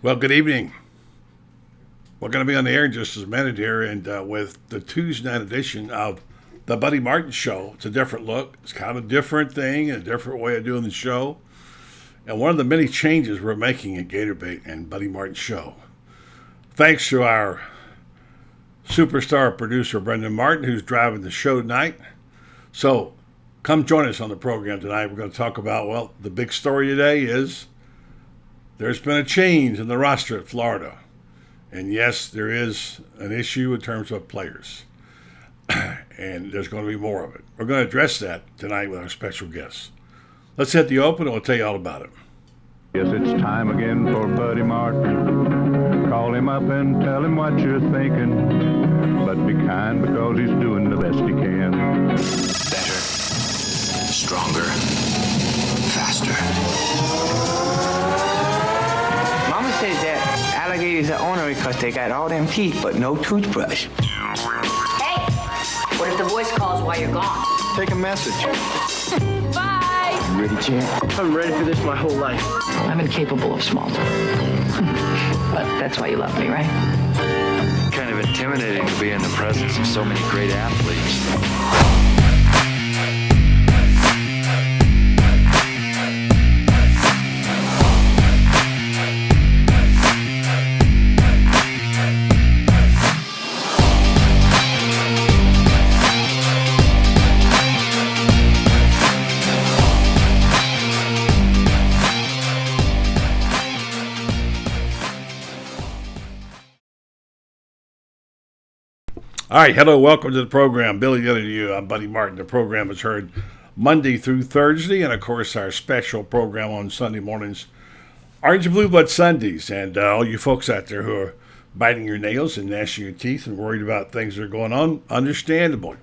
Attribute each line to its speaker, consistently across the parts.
Speaker 1: Well, good evening. We're going to be on the air in just a minute here, and with the Tuesday night edition of the Buddy Martin Show. It's a different look. It's kind of a different thing, a different way of doing the show. And one of the many changes we're making at Gator Bait and Buddy Martin Show. Thanks to our superstar producer, Brendan Martin, who's driving the show tonight. So come join us on the program tonight. We're going to talk about, well, the big story today is there's been a change in the roster at Florida. And yes, there is an issue in terms of players. And there's going to be more of it. We're going to address that tonight with our special guests. Let's hit the open and we'll tell you all about it.
Speaker 2: Yes, it's time again for Buddy Martin. Call him up and tell him what you're thinking. But be kind because he's doing the best he can.
Speaker 3: Better, stronger, faster.
Speaker 4: Mama says that alligators are ornery because they got all them teeth but no toothbrush.
Speaker 5: Hey, what if the voice calls while you're gone?
Speaker 6: Take a message.
Speaker 5: Bye.
Speaker 6: You ready, champ?
Speaker 7: I'm ready for this my whole life.
Speaker 8: I'm incapable of small talk. But that's why you love me, right?
Speaker 9: Kind of intimidating to be in the presence of so many great athletes.
Speaker 1: All right, hello, welcome to the program. Billy Dillon to you. I'm Buddy Martin. The program is heard Monday through Thursday, and of course our special program on Sunday mornings, Orange and Blue Blood Sundays. And all you folks out there who are biting your nails and gnashing your teeth and worried about things that are going on, understandable.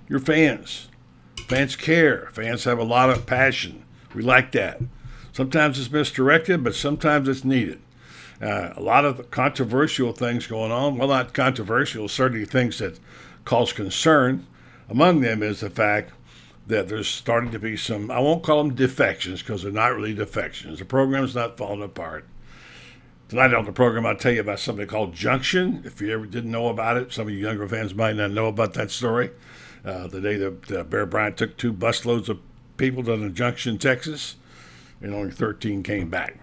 Speaker 1: You're fans. Fans care. Fans have a lot of passion. We like that. Sometimes it's misdirected, but sometimes it's needed. A lot of controversial things going on. Well, not controversial, certainly things that cause concern. Among them is the fact that there's starting to be some, I won't call them defections because they're not really defections. The program's not falling apart. Tonight on the program, I'll tell you about something called Junction. If you ever didn't know about it, some of you younger fans might not know about that story. The day that Bear Bryant took 2 busloads of people down to Junction, Texas, and only 13 came back.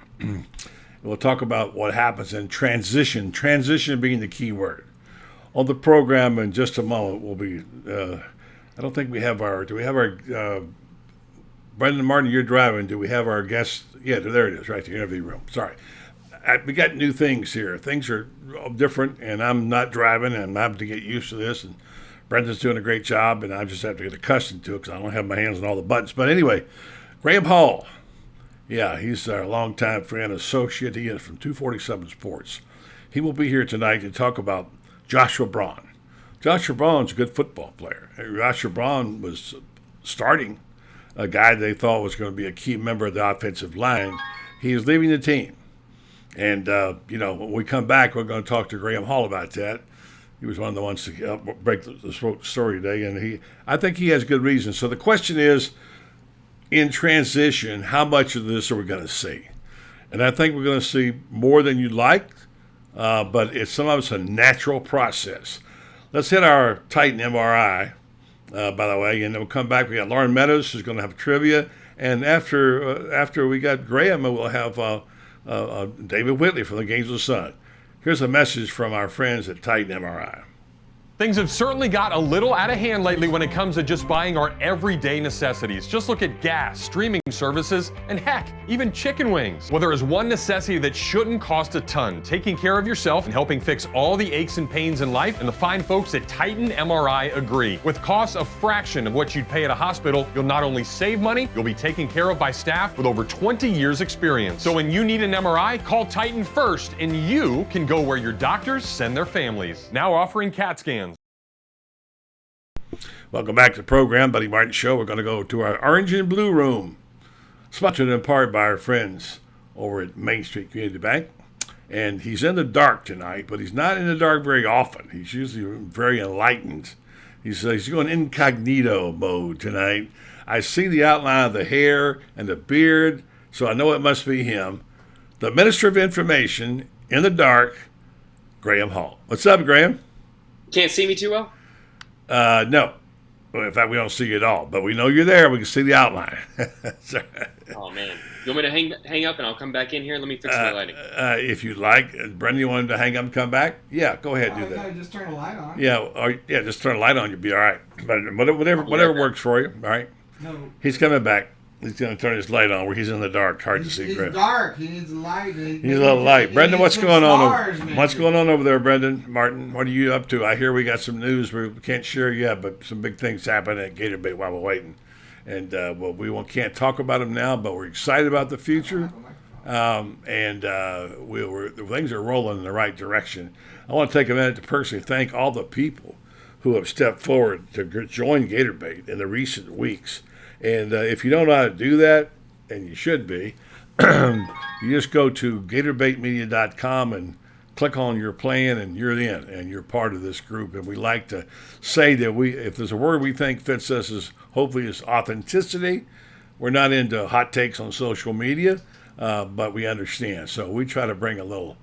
Speaker 1: We'll talk about what happens in transition being the key word. On the program in just a moment will be, I don't think we have do we have our, Brendan Martin, you're driving, do we have our guest? Yeah, there it is, right, the interview room. Sorry. We got new things here. Things are different, and I'm not driving, and I have to get used to this, and Brendan's doing a great job, and I just have to get accustomed to it because I don't have my hands on all the buttons. But anyway, Graham Hall. Yeah, he's our longtime friend, associate. He is from 247 Sports. He will be here tonight to talk about Joshua Braun. Joshua Braun's a good football player. Joshua Braun was starting a guy they thought was going to be a key member of the offensive line. He is leaving the team. And, when we come back, we're going to talk to Graham Hall about that. He was one of the ones to help break the story today, and I think he has good reasons. So the question is, in transition, how much of this are we going to see? And I think we're going to see more than you'd like, but it's sometimes a natural process. Let's hit our Titan MRI, by the way, and then we'll come back. We got Loren Meadows who's going to have trivia, and after we got Graham, we'll have David Whitley from the Gainesville Sun. Here's a message from our friends at Titan MRI.
Speaker 10: Things have certainly got a little out of hand lately when it comes to just buying our everyday necessities. Just look at gas, streaming services, and heck, even chicken wings. Well, there is one necessity that shouldn't cost a ton: taking care of yourself and helping fix all the aches and pains in life, and the fine folks at Titan MRI agree. With costs a fraction of what you'd pay at a hospital, you'll not only save money, you'll be taken care of by staff with over 20 years experience. So when you need an MRI, call Titan first, and you can go where your doctors send their families. Now offering CAT scans.
Speaker 1: Welcome back to the program, Buddy Martin Show. We're going to go to our Orange and Blue room, sponsored in part by our friends over at Main Street Community Bank. And he's in the dark tonight, but he's not in the dark very often. He's usually very enlightened. He's going incognito mode tonight. I see the outline of the hair and the beard, so I know it must be him. the Minister of Information in the dark, Graham Hall. What's up, Graham?
Speaker 7: Can't see me too well?
Speaker 1: No. Well, in fact, we don't see you at all, but we know you're there. We can see the outline.
Speaker 7: Oh, man. You want me to hang up and I'll come back in here? Let me fix my lighting.
Speaker 1: If you'd like. Brendan, you wanted to hang up and come back? Yeah, go ahead, do that.
Speaker 11: Just turn the light on.
Speaker 1: Yeah, just turn the light on. You'll be all right. But whatever works for you, all right?
Speaker 11: No.
Speaker 1: He's coming back. He's going to turn his light on where he's in the dark. Hard to see, Graham.
Speaker 11: It's dark. He needs a light. He
Speaker 1: needs a little light. Brendan, what's going on?
Speaker 11: Maybe.
Speaker 1: What's going on over there, Brendan? Martin, what are you up to? I hear we got some news we can't share yet, but some big things happening at Gator Bait while we're waiting. And, can't talk about them now, but we're excited about the future. Things are rolling in the right direction. I want to take a minute to personally thank all the people who have stepped forward to join Gator Bait in the recent weeks. And if you don't know how to do that, and you should be, you just go to GatorBaitMedia.com and click on your plan, and you're in, and you're part of this group. And we like to say that if there's a word we think fits us, hopefully is authenticity. We're not into hot takes on social media, but we understand. So we try to bring a little,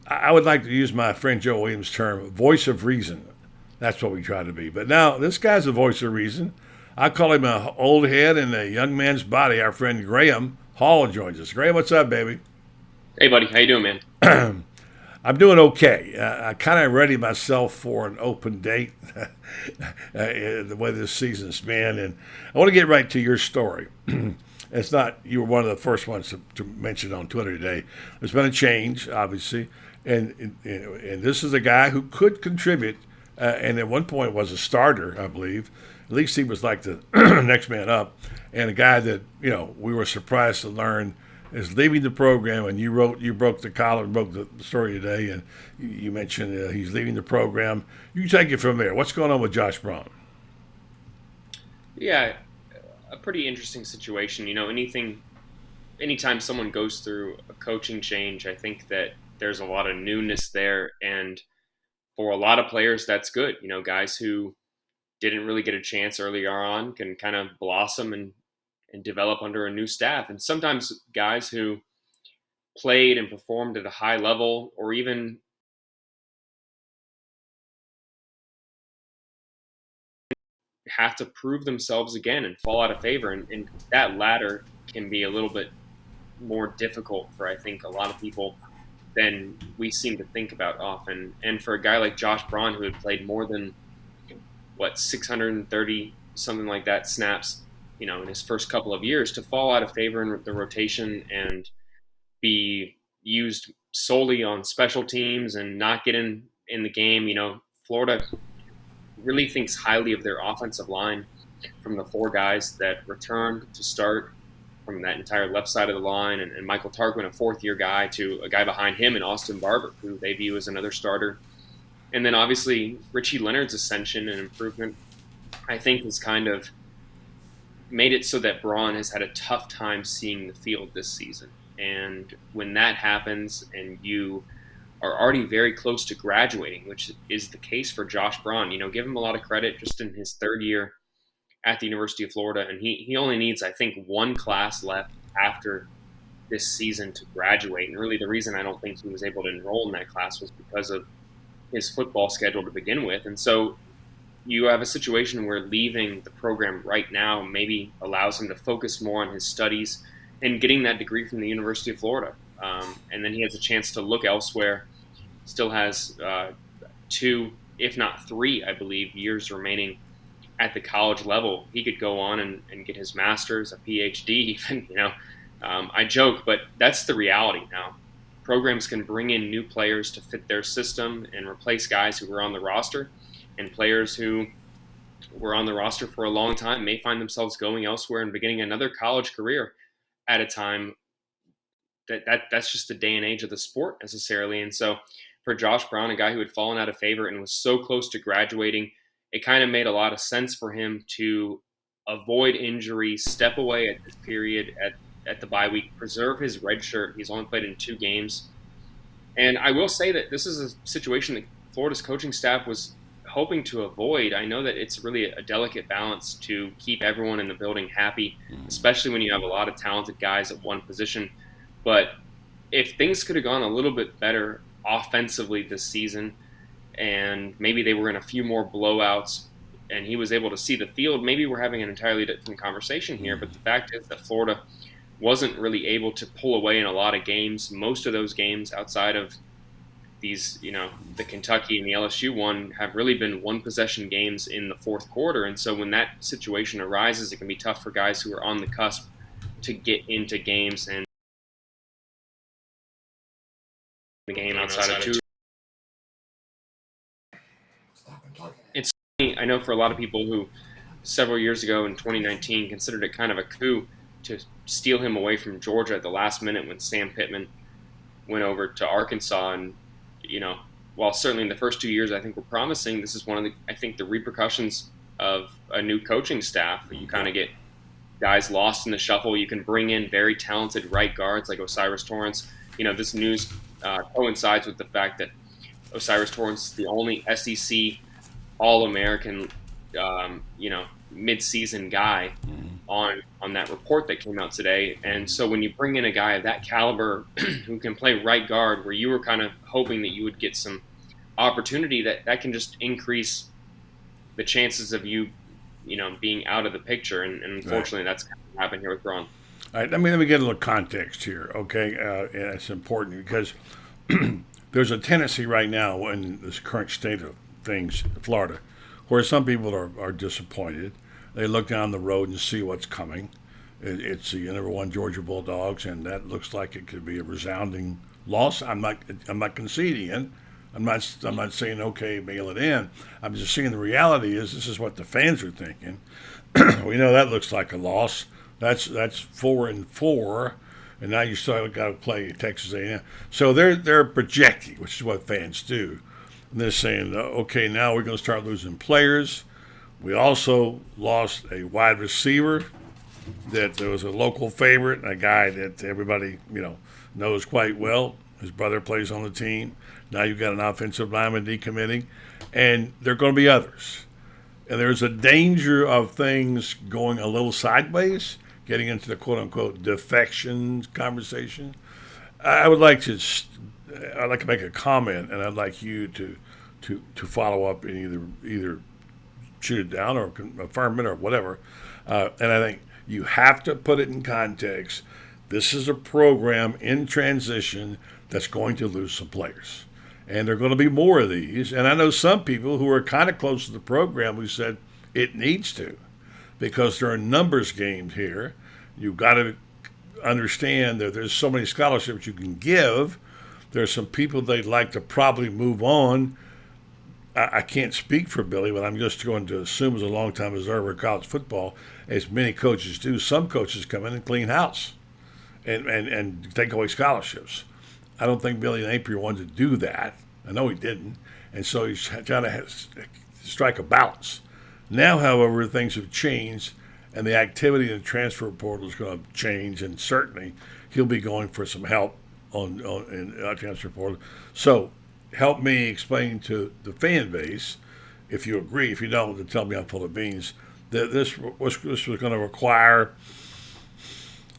Speaker 1: I would like to use my friend Joe Williams' term, voice of reason. That's what we try to be. But now this guy's a voice of reason. I call him an old head in a young man's body. Our friend Graham Hall joins us. Graham, what's up, baby?
Speaker 7: Hey, buddy. How you doing, man?
Speaker 1: I'm doing okay. I kind of ready myself for an open date, the way this season's been. And I want to get right to your story. It's not, you were one of the first ones to mention on Twitter today. There's been a change, obviously. And this is a guy who could contribute, and at one point was a starter, I believe. At least he was like the next man up, and a guy that we were surprised to learn is leaving the program. And you broke the collar, broke the story today, and you mentioned he's leaving the program. You take it from there. What's going on with Josh Braun?
Speaker 7: Yeah, a pretty interesting situation. Anytime someone goes through a coaching change, I think that there's a lot of newness there, and for a lot of players, that's good. Guys who didn't really get a chance earlier on can kind of blossom and develop under a new staff. And sometimes guys who played and performed at a high level, or even have to prove themselves again and fall out of favor. And that latter can be a little bit more difficult for, I think, a lot of people than we seem to think about often. And for a guy like Josh Braun, who had played more than 630, something like that, snaps, in his first couple of years, to fall out of favor in the rotation and be used solely on special teams and not get in the game. Florida really thinks highly of their offensive line, from the four guys that returned to start from that entire left side of the line, and Michael Tarquin, a fourth-year guy, to a guy behind him in Austin Barber, who they view as another starter. And then obviously Richie Leonard's ascension and improvement, I think, has kind of made it so that Braun has had a tough time seeing the field this season. And when that happens and you are already very close to graduating, which is the case for Josh Braun, give him a lot of credit just in his third year at the University of Florida. And he only needs, I think, one class left after this season to graduate. And really the reason I don't think he was able to enroll in that class was because of his football schedule to begin with. And so you have a situation where leaving the program right now maybe allows him to focus more on his studies and getting that degree from the University of Florida. And then he has a chance to look elsewhere. Still has 2, if not 3, I believe, years remaining at the college level. He could go on and get his master's, a PhD even, I joke, but that's the reality now. Programs can bring in new players to fit their system and replace guys who were on the roster, and players who were on the roster for a long time may find themselves going elsewhere and beginning another college career at a time. That's just the day and age of the sport necessarily. And so for Josh Braun, a guy who had fallen out of favor and was so close to graduating, it kind of made a lot of sense for him to avoid injury, step away at this period at the bye week, preserve his red shirt. He's only played in 2 games. And I will say that this is a situation that Florida's coaching staff was hoping to avoid. I know that it's really a delicate balance to keep everyone in the building happy, especially when you have a lot of talented guys at one position. But if things could have gone a little bit better offensively this season, and maybe they were in a few more blowouts, and he was able to see the field, maybe we're having an entirely different conversation here. But the fact is that Florida wasn't really able to pull away in a lot of games. Most of those games outside of these, the Kentucky and the LSU one, have really been one-possession games in the fourth quarter. And so when that situation arises, it can be tough for guys who are on the cusp to get into games and the game outside of two. It's funny, I know for a lot of people who several years ago in 2019 considered it kind of a coup to steal him away from Georgia at the last minute when Sam Pittman went over to Arkansas. And while certainly in the first 2 years I think we're promising, this is one of the repercussions of a new coaching staff. You kind of get guys lost in the shuffle. You can bring in very talented right guards like Osiris Torrance. This news coincides with the fact that Osiris Torrance is the only SEC All-American, mid-season guy on that report that came out today. And so when you bring in a guy of that caliber who can play right guard, where you were kind of hoping that you would get some opportunity, that can just increase the chances of you being out of the picture. And unfortunately, that's kind of happened here with Braun.
Speaker 1: All right, let me get a little context here, okay? And it's important because there's a tendency right now in this current state of things in Florida where some people are disappointed. They look down the road and see what's coming. It's the number one Georgia Bulldogs, and that looks like it could be a resounding loss. I'm not conceding it. I'm not saying okay, mail it in. I'm just saying the reality is this is what the fans are thinking. We know that looks like a loss. That's 4-4, and now you still got to play Texas A&M. So they're projecting, which is what fans do. And they're saying, okay, now we're going to start losing players. We also lost a wide receiver that there was a local favorite, a guy that everybody knows quite well. His brother plays on the team. Now you've got an offensive lineman decommitting, and there are going to be others. And there's a danger of things going a little sideways, getting into the quote-unquote defection conversation. I'd like to make a comment, and I'd like you to follow up and either shoot it down or affirm it or whatever. And I think you have to put it in context. This is a program in transition that's going to lose some players. And there are going to be more of these. And I know some people who are kind of close to the program who said it needs to, because there are numbers games here. You've got to understand that there's so many scholarships you can give. There's some people they'd like to probably move on. I can't speak for Billy, but I'm just going to assume as a longtime observer of college football, as many coaches do, some coaches come in and clean house and take away scholarships. I don't think Billy Napier wanted to do that. I know he didn't. And so he's trying to strike a balance. Now, however, things have changed, and the activity in the transfer portal is going to change, and certainly he'll be going for some help in transfer portal. So help me explain to the fan base, if you agree. If you don't, then tell me I'm full of beans, that this was going to require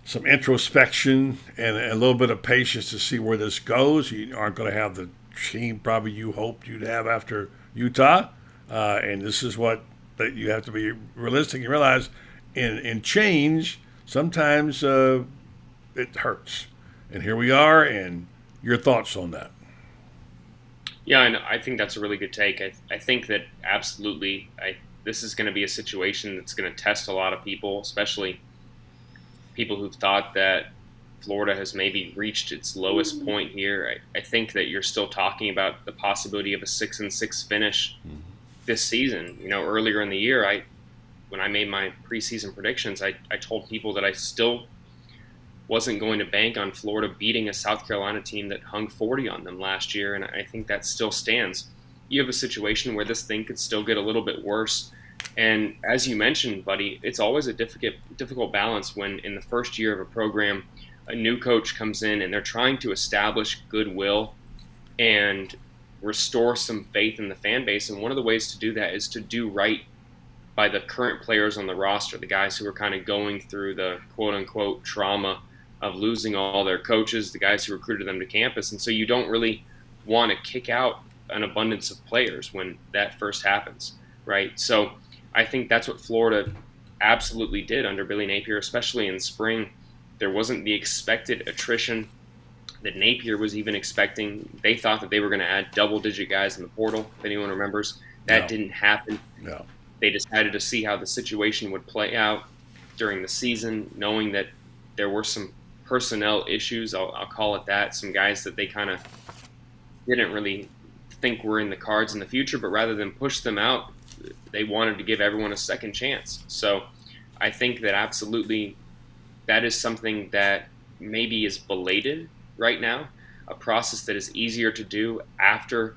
Speaker 1: some introspection and a little bit of patience to see where this goes. You aren't going to have the team probably you hoped you'd have after Utah. And this is what that you have to be realistic and realize in change, sometimes it hurts. And here we are, and your thoughts on that.
Speaker 7: Yeah, and I think that's a really good take. I think that absolutely this is going to be a situation that's going to test a lot of people, especially people who've thought that Florida has maybe reached its lowest point here. I think that you're still talking about the possibility of a 6-6 finish this season. Earlier in the year, when I made my preseason predictions, I told people that I still wasn't going to bank on Florida beating a South Carolina team that hung 40 on them last year, and I think that still stands. You have a situation where this thing could still get a little bit worse. And as you mentioned, buddy, it's always a difficult balance when in the first year of a program, a new coach comes in and they're trying to establish goodwill and restore some faith in the fan base. And one of the ways to do that is to do right by the current players on the roster, the guys who are kind of going through the quote-unquote trauma of losing all their coaches, the guys who recruited them to campus. And so you don't really want to kick out an abundance of players when that first happens, right? So I think that's what Florida absolutely did under Billy Napier, especially in spring. There wasn't the expected attrition that Napier was even expecting. They thought that they were going to add double-digit guys in the portal, if anyone remembers. That didn't happen.
Speaker 1: No.
Speaker 7: They decided to see how the situation would play out during the season, knowing that there were some personnel issues, I'll call it that, some guys that they kind of didn't really think were in the cards in the future, but rather than push them out, they wanted to give everyone a second chance. So I think that absolutely that is something that maybe is belated right now, a process that is easier to do after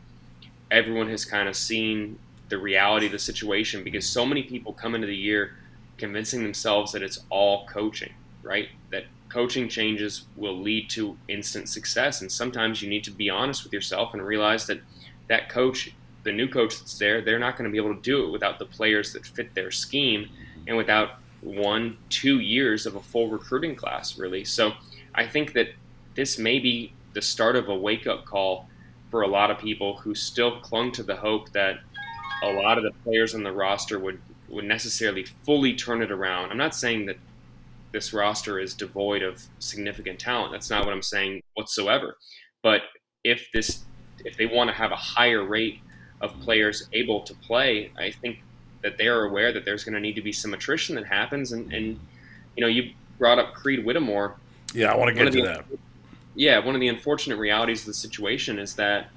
Speaker 7: everyone has kind of seen the reality of the situation, because so many people come into the year convincing themselves that it's all coaching, right? That coaching changes will lead to instant success. And sometimes you need to be honest with yourself and realize that that coach, the new coach that's there, they're not going to be able to do it without the players that fit their scheme and without 1-2 years of a full recruiting class, really. So I think that this may be the start of a wake-up call for a lot of people who still clung to the hope that a lot of the players on the roster would necessarily fully turn it around. I'm not saying that this roster is devoid of significant talent. That's not what I'm saying whatsoever. But if they want to have a higher rate of players able to play, I think that they are aware that there's going to need to be some attrition that happens. And you know, you brought up Creed Whittemore.
Speaker 1: Yeah, I want to get to that.
Speaker 7: Yeah, one of the unfortunate realities of the situation is that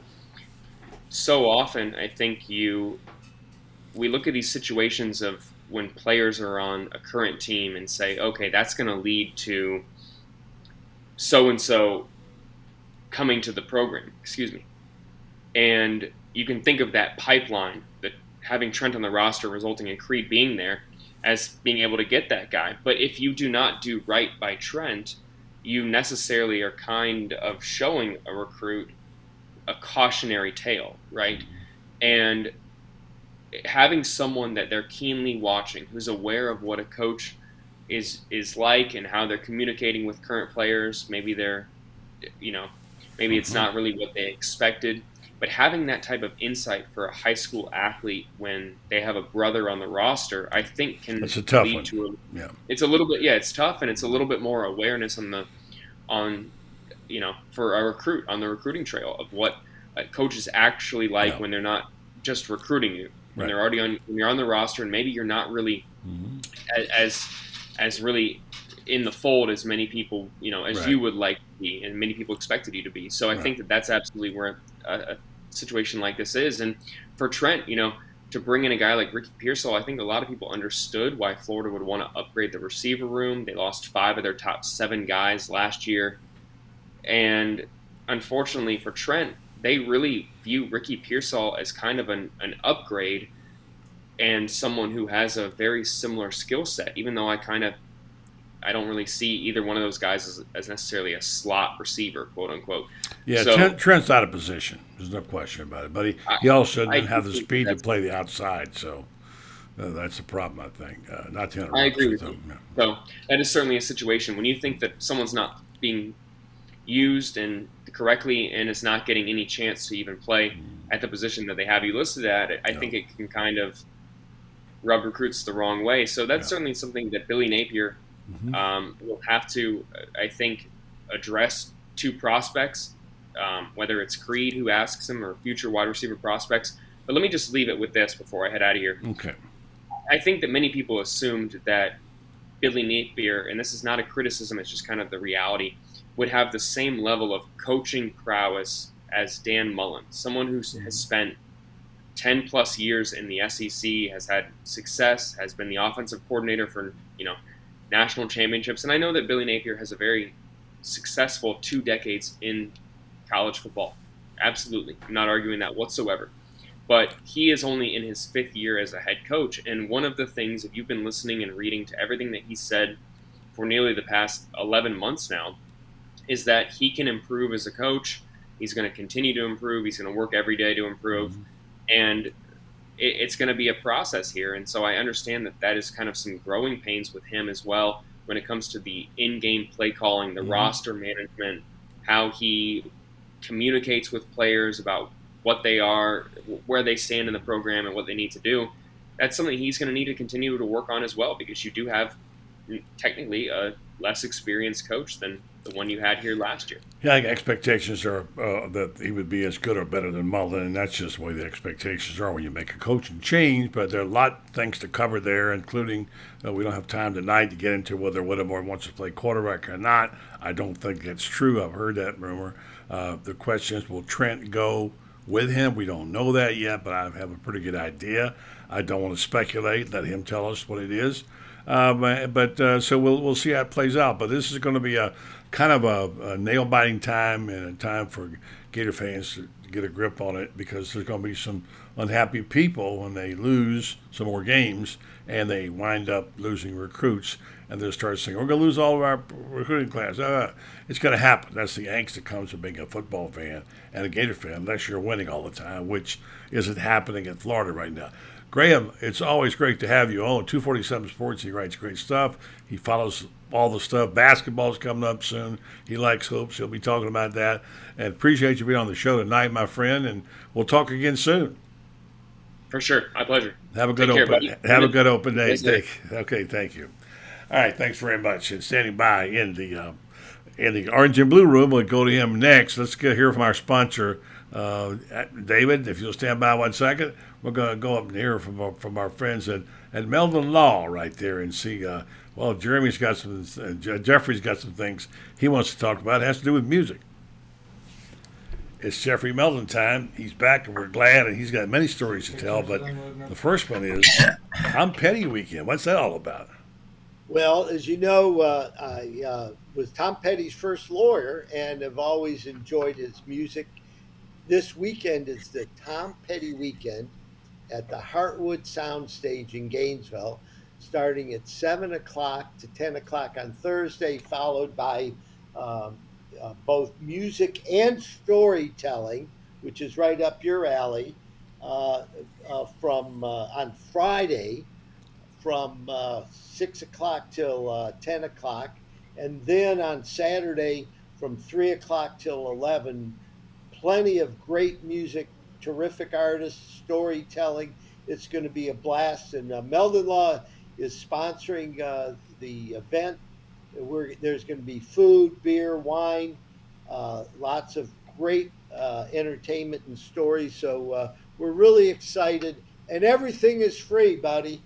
Speaker 7: so often I think we look at these situations of when players are on a current team and say, okay, that's going to lead to so-and-so coming to the program, and you can think of that pipeline, that having Trent on the roster resulting in Creed being there as being able to get that guy. But if you do not do right by Trent, you necessarily are kind of showing a recruit a cautionary tale, right? And having someone that they're keenly watching, who's aware of what a coach is like and how they're communicating with current players, maybe they're, maybe it's not really what they expected, but having that type of insight for a high school athlete when they have a brother on the roster, I think can
Speaker 1: That's a tough
Speaker 7: lead
Speaker 1: one.
Speaker 7: to
Speaker 1: Yeah.
Speaker 7: It's a little bit, it's tough, and it's a little bit more awareness for a recruit on the recruiting trail of what coaches actually like when they're not just recruiting you, when they're already when you're on the roster, and maybe you're not really as really in the fold as many people, as you would like to be, and many people expected you to be. So I think that that's absolutely where a situation like this is. And for Trent, to bring in a guy like Ricky Pearsall, I think a lot of people understood why Florida would want to upgrade the receiver room. They lost 5 of their top 7 guys last year. And unfortunately for Trent, they really view Ricky Pearsall as kind of an upgrade and someone who has a very similar skill set, even though I don't really see either one of those guys as necessarily a slot receiver, quote unquote.
Speaker 1: Yeah,
Speaker 7: so,
Speaker 1: Trent's out of position. There's no question about it. But he also doesn't have the speed to play the outside, so that's the problem, I think. Not to interrupt.
Speaker 7: I agree with
Speaker 1: you.
Speaker 7: you. So that is certainly a situation when you think that someone's not being used and correctly and is not getting any chance to even play at the position that they have you listed at. I think it can kind of rub recruits the wrong way. So that's certainly something that Billy Napier will have to, I think, address to prospects, whether it's Creed who asks him or future wide receiver prospects. But let me just leave it with this before I head out of here.
Speaker 1: Okay.
Speaker 7: I think that many people assumed that Billy Napier, and this is not a criticism, it's just kind of the reality, would have the same level of coaching prowess as Dan Mullen, someone who has spent 10 plus years in the SEC, has had success, has been the offensive coordinator for, national championships. And I know that Billy Napier has a very successful 2 decades in college football. Absolutely. I'm not arguing that whatsoever. But he is only in his 5th year as a head coach. And one of the things, if you've been listening and reading to everything that he said for nearly the past 11 months now, is that he can improve as a coach. He's going to continue to improve. He's going to work every day to improve. And it's going to be a process here. And so I understand that is kind of some growing pains with him as well, when it comes to the in-game play calling, the roster management, how he communicates with players about what they are, where they stand in the program, and what they need to do. That's something he's going to need to continue to work on as well, because you do have technically a less experienced coach than the one you had here last year.
Speaker 1: Yeah, I think expectations are that he would be as good or better than Mullen, and that's just the way the expectations are when you make a coaching change. But there are a lot of things to cover there, including we don't have time tonight to get into whether Whittemore wants to play quarterback or not. I don't think that's true. I've heard that rumor. The question is, will Trent go with him? We don't know that yet, but I have a pretty good idea. I don't want to speculate. Let him tell us what it is. So we'll see how it plays out. But this is going to be a kind of a nail-biting time, and a time for Gator fans to get a grip on it, because there's going to be some unhappy people when they lose some more games and they wind up losing recruits, and they'll start saying, we're going to lose all of our recruiting class. It's going to happen. That's the angst that comes from being a football fan and a Gator fan, unless you're winning all the time, which isn't happening in Florida right now. Graham, it's always great to have you on 247 Sports. He writes great stuff. He follows all the stuff. Basketball's coming up soon. He likes hoops. He'll be talking about that. And appreciate you being on the show tonight, my friend. And we'll talk again soon.
Speaker 7: For sure. My pleasure.
Speaker 1: Have a good open day. Okay, thank you. All right, thanks very much. And standing by in the orange and blue room, we'll go to him next. Let's hear from our sponsor, David. If you'll stand by 1 second, we're going to go up and hear from our friends at Meldon Law right there and see. Jeremy's got Jeffrey's got some things he wants to talk about. It has to do with music. It's Jeffrey Meldon time. He's back, and we're glad, and he's got many stories to tell. But the first one is Tom Petty weekend. What's that all about?
Speaker 12: Well, as you know, I was Tom Petty's first lawyer and have always enjoyed his music. This weekend is the Tom Petty weekend at the Heartwood Soundstage in Gainesville, starting at 7 o'clock to 10 o'clock on Thursday, followed by both music and storytelling, which is right up your alley, from on Friday from 6 o'clock till 10 o'clock. And then on Saturday from 3 o'clock till 11, plenty of great music, terrific artists, storytelling. It's going to be a blast. And Meldon Law is sponsoring the event. There's going to be food, beer, wine, lots of great entertainment and stories. So we're really excited. And everything is free, buddy.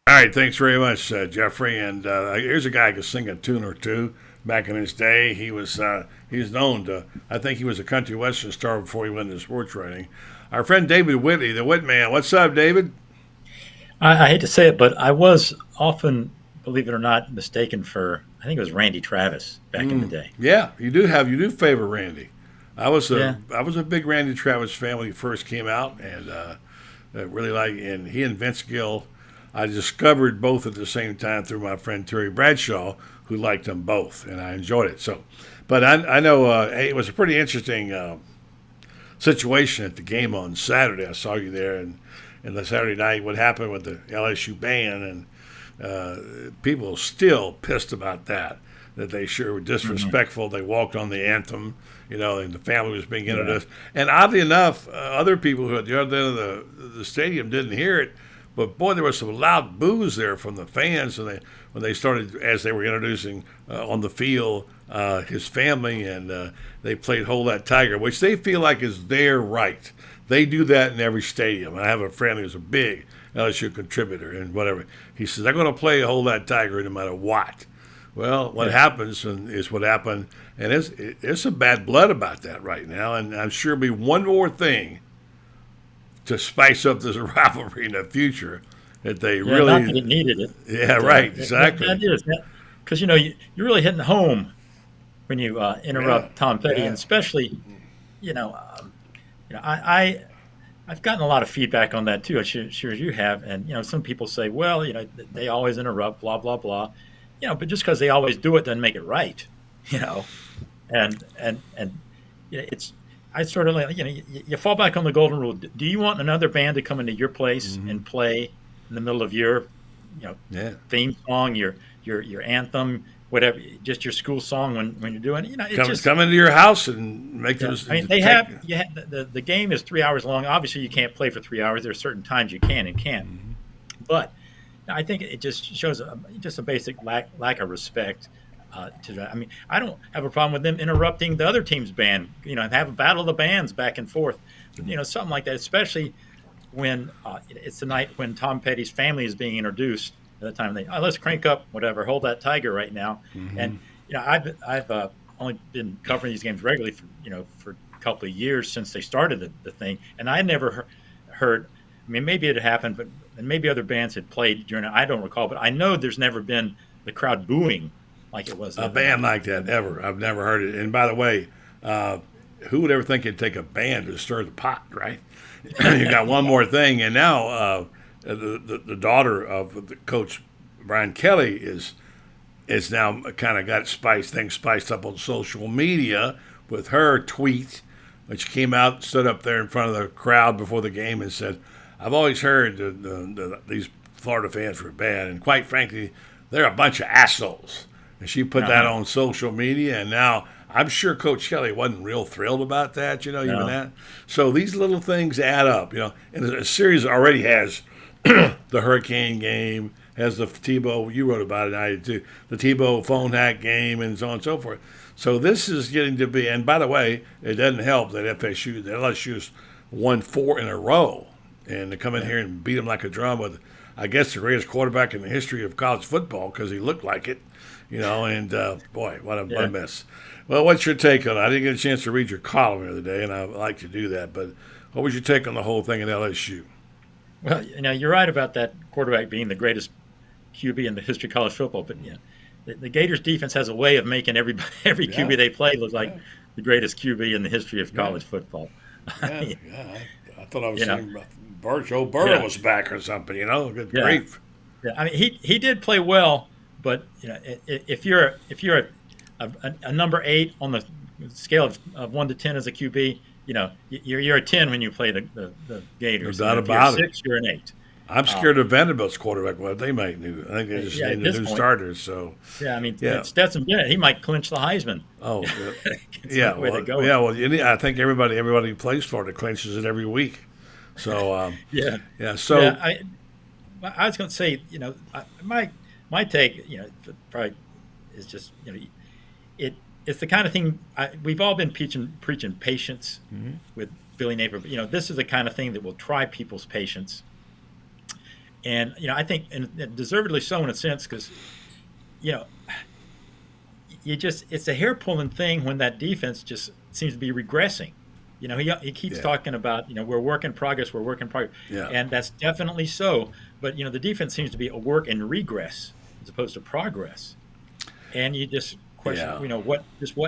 Speaker 1: All right, thanks very much, Jeffrey. And here's a guy who could sing a tune or two. Back in his day, he was known to. I think he was a country western star before he went into sports writing. Our friend David Whitley, the Whit Man. What's up, David?
Speaker 13: I hate to say it, but I was often, believe it or not, mistaken for. I think it was Randy Travis back in the day.
Speaker 1: Yeah, you do favor Randy. I was a big Randy Travis fan when he first came out, and really like. And he and Vince Gill, I discovered both at the same time through my friend Terry Bradshaw, who liked them both, and I enjoyed it. So, but I know it was a pretty interesting situation at the game on Saturday. I saw you there, and the Saturday night, what happened with the LSU band, and people still pissed about that they sure were disrespectful. They walked on the anthem, and the family was being introduced. And oddly enough, other people who at the other end of the stadium didn't hear it. But, boy, there was some loud boos there from the fans when they started, as they were introducing on the field, his family, and they played Hold That Tiger, which they feel like is their right. They do that in every stadium. I have a friend who's a big LSU contributor and whatever. He says, they're going to play Hold That Tiger no matter what. Well, what happens is what happened, and there's some bad blood about that right now, and I'm sure there'll be one more thing to spice up this rivalry in the future that they really
Speaker 13: not that it needed it.
Speaker 1: Yeah, right, exactly.
Speaker 13: Because you're really hitting home when you interrupt Tom Petty, and especially, I've gotten a lot of feedback on that too. I'm sure as you have, and some people say, well, they always interrupt, blah blah blah, but just because they always do it doesn't make it right, and it's. I sort of like, you fall back on the golden rule. Do you want another band to come into your place and play in the middle of your theme song, your anthem, whatever, just your school song when you're doing it. It's
Speaker 1: come into your house and make those.
Speaker 13: I mean, the game is 3 hours long. Obviously, you can't play for 3 hours. There are certain times you can and can't. Mm-hmm. But I think it just shows just a basic lack of respect to that. I mean, I don't have a problem with them interrupting the other team's band. Have a battle of the bands back and forth. Something like that, especially when it's the night when Tom Petty's family is being introduced. At the time, let's crank up, whatever, hold that tiger right now. Mm-hmm. And I've only been covering these games regularly for a couple of years since they started the thing, and I never heard. I mean, maybe it had happened, but maybe other bands had played during it. I don't recall, but I know there's never been the crowd booing like it was.
Speaker 1: A band like that ever. I've never heard it. And by the way, who would ever think it'd take a band to stir the pot, right? You got one more thing, and now the daughter of the coach Brian Kelly is now kind of got things spiced up on social media with her tweet, when she came out, stood up there in front of the crowd before the game and said, "I've always heard these Florida fans were bad, and quite frankly, they're a bunch of assholes." And she put that on social media, and now I'm sure Coach Kelly wasn't real thrilled about that, even that. So these little things add up, and a series already has the Hurricane game, has the Tebow, you wrote about it, I did too, the Tebow phone hack game, and so on and so forth. So this is getting to be, and by the way, it doesn't help that LSU's won 4 in a row, and to come in here and beat them like a drum with, I guess, the greatest quarterback in the history of college football, because he looked like it, and boy, what a mess. Well, what's your take on it? I didn't get a chance to read your column the other day, and I like to do that, but what was your take on the whole thing at LSU?
Speaker 13: Well, you're right about that quarterback being the greatest QB in the history of college football, but the Gators defense has a way of making every QB they play look like the greatest QB in the history of college football.
Speaker 1: I thought I was saying Joe Burrow was back or something, good grief.
Speaker 13: Yeah, I mean, he did play well, but if you're a number 8 on the scale of 1 to 10 as a QB, you're a 10 when you play the Gators.
Speaker 1: No doubt about
Speaker 13: it. 6, you're an 8.
Speaker 1: I'm scared of Vanderbilt's quarterback. What they might do. I think they just named the new starters. So
Speaker 13: Stetson Bennett, he might clinch the Heisman.
Speaker 1: Oh, yeah. I think everybody who plays Florida clinches it every week. So So
Speaker 13: I was going to say, my take, probably is just it's the kind of thing we've all been preaching patience with Billy Napier. This is the kind of thing that will try people's patience. And, I think, and deservedly so in a sense, because, it's a hair-pulling thing when that defense just seems to be regressing. He keeps talking about, we're work in progress,
Speaker 1: Yeah.
Speaker 13: And that's definitely so. But, the defense seems to be a work in regress as opposed to progress. And you just question, what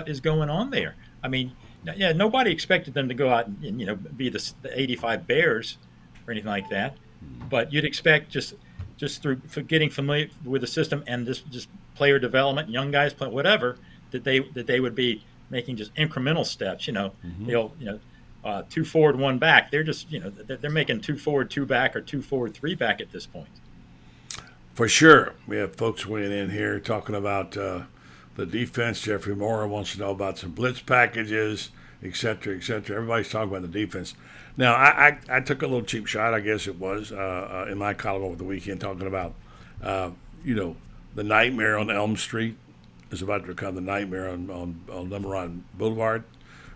Speaker 13: is going on there? I mean, nobody expected them to go out and, be the 85 Bears or anything like that. But you'd expect just through getting familiar with the system and this just player development, young guys playing whatever, that they would be making just incremental steps. They'll 2 forward, 1 back. They're just they're making 2 forward, 2 back, or 2 forward, 3 back at this point.
Speaker 1: For sure, we have folks weighing in here talking about the defense. Jeffrey Moore wants to know about some blitz packages, et cetera, et cetera. Everybody's talking about the defense. Now, I took a little cheap shot, I guess it was, in my column over the weekend, talking about, the nightmare on Elm Street is about to become the nightmare on Lemon Boulevard,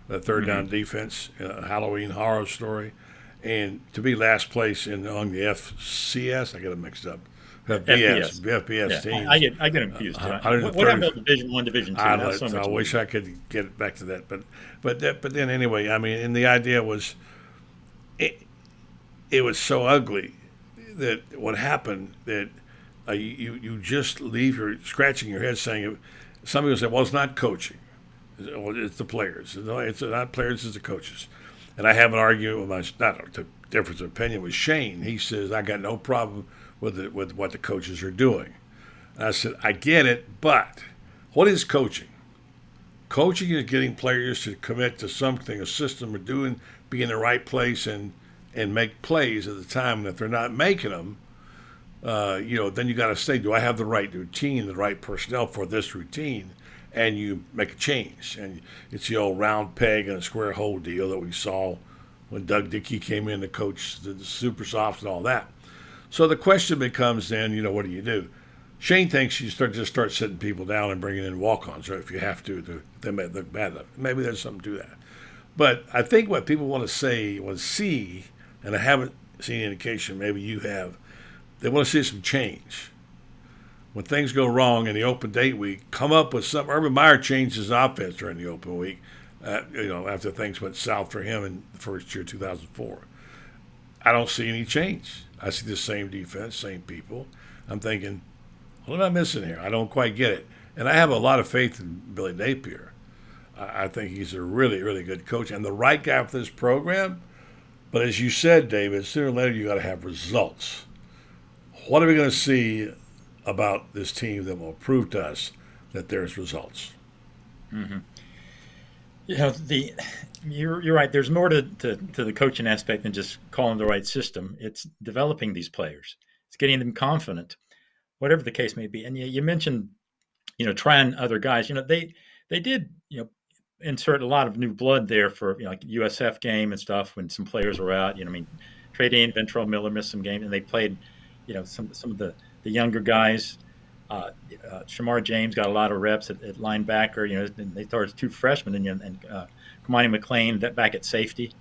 Speaker 1: the third down defense, Halloween horror story. And to be last place on the FCS, I get them mixed up. FBS teams.
Speaker 13: I get confused. What about Division 1, Division 2?
Speaker 1: I wish I could get back to that, but then anyway, I mean, and the idea was, it was so ugly that what happened that you just leave scratching your head saying, some people say, well, it's not coaching, it's the players. It's not players, it's the coaches. And I have an argument with not a difference of opinion with Shane. He says, I got no problem with what the coaches are doing. And I said, I get it, but what is coaching? Coaching is getting players to commit to something, a system, or be in the right place and make plays at the time. And if they're not making them, then you got to say, do I have the right routine, the right personnel for this routine? And you make a change. And it's the old round peg and a square hole deal that we saw when Doug Dickey came in to coach the Super Softs and all that. So the question becomes then, what do you do? Shane thinks you just start sitting people down and bringing in walk-ons, right? If you have to, they may look bad. Maybe there's something to that. But I think what people want to see, and I haven't seen any indication, maybe you have, they want to see some change. When things go wrong in the open date week, come up with something. Urban Meyer changed his offense during the open week, after things went south for him in the first year, 2004. I don't see any change. I see the same defense, same people. I'm thinking, what am I missing here? I don't quite get it. And I have a lot of faith in Billy Napier. I think he's a really, really good coach and the right guy for this program. But as you said, David, sooner or later you got to have results. What are we going to see about this team that will prove to us that there's results?
Speaker 13: Mm-hmm. You're right. There's more to the coaching aspect than just calling the right system. It's developing these players. It's getting them confident, whatever the case may be. And you mentioned, trying other guys. They did, insert a lot of new blood there for like USF game and stuff when some players were out. Trey Dean, Ventrell Miller missed some games, and they played, some of the younger guys. Shamar James got a lot of reps at linebacker. And they started 2 freshmen and Kamani McLean that back at safety.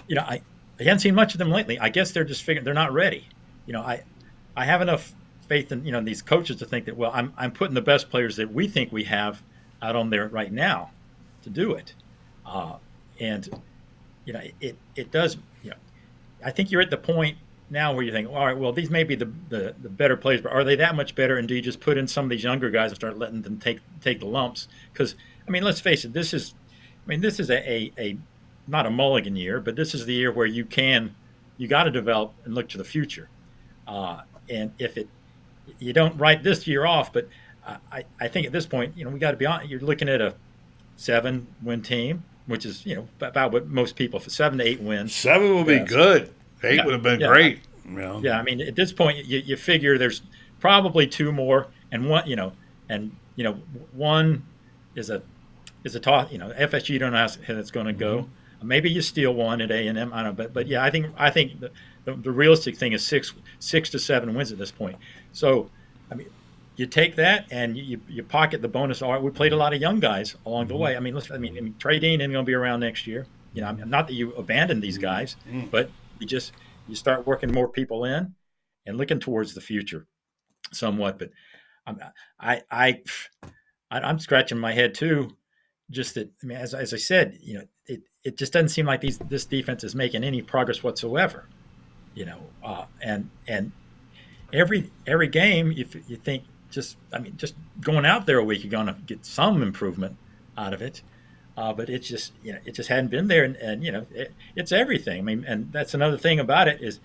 Speaker 13: I haven't seen much of them lately. I guess they're just figuring they're not ready. I have enough faith in these coaches to think that I'm putting the best players that we think we have out on there right now to do it, and it does. I think you're at the point now where you think, all right, well, these may be the better players, but are they that much better? And do you just put in some of these younger guys and start letting them take the lumps? Because let's face it, this is a not a mulligan year, but this is the year where you got to develop and look to the future. And if you don't write this year off, but I think at this point, we got to be honest. You're looking at a 7-win team, which is about what most people for 7 to 8 wins.
Speaker 1: 7 will be good. 8 would have been great.
Speaker 13: Yeah, at this point, you figure there's probably 2 more, and one, one is a toss. FSU, you don't know how it's going to go. Maybe you steal one at A&M. I don't know, but yeah, I think the realistic thing is 6 to 7 wins at this point. So, you take that and you pocket the bonus. All right, we played a lot of young guys along the way. Trey Dean isn't going to be around next year. Not that you abandon these guys, but you start working more people in and looking towards the future somewhat. But I'm scratching my head too. Just that, as I said, it just doesn't seem like this defense is making any progress whatsoever. And every game you think just going out there a week, you're going to get some improvement out of it. But it's just, it just hadn't been there. And it's everything. And that's another thing about it is,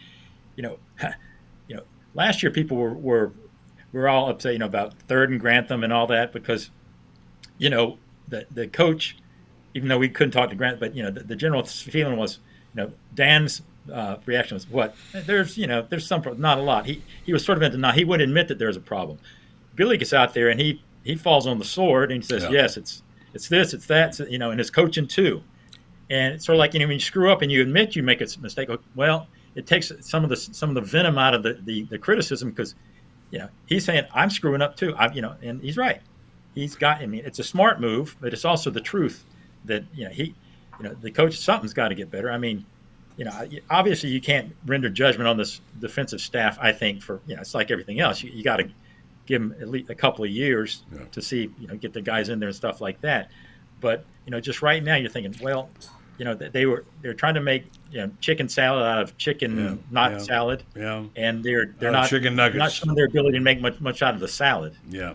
Speaker 13: last year people were all upset, about 3rd and Grantham and all that because, the coach, even though we couldn't talk to Grant, but, the general feeling was, Dan's reaction was, what? There's some, not a lot. He was sort of in denial. He wouldn't admit that there's a problem. Billy gets out there and he falls on the sword and he says, yes, it's this, it's that, and it's coaching too. And it's sort of like, when you screw up and you admit you make a mistake, well, it takes some of the venom out of the criticism because, he's saying, I'm screwing up too. And he's right. He's got, it's a smart move, but it's also the truth that, the coach, something's got to get better. Obviously you can't render judgment on this defensive staff, I think, for, it's like everything else. You got to give them at least a couple of years to see, get the guys in there and stuff like that. But, just right now you're thinking, well, they're trying to make, chicken salad out of chicken, salad.
Speaker 1: Yeah.
Speaker 13: And they're not
Speaker 1: chicken nuggets.
Speaker 13: Not showing their ability to make much out of the salad.
Speaker 1: Yeah.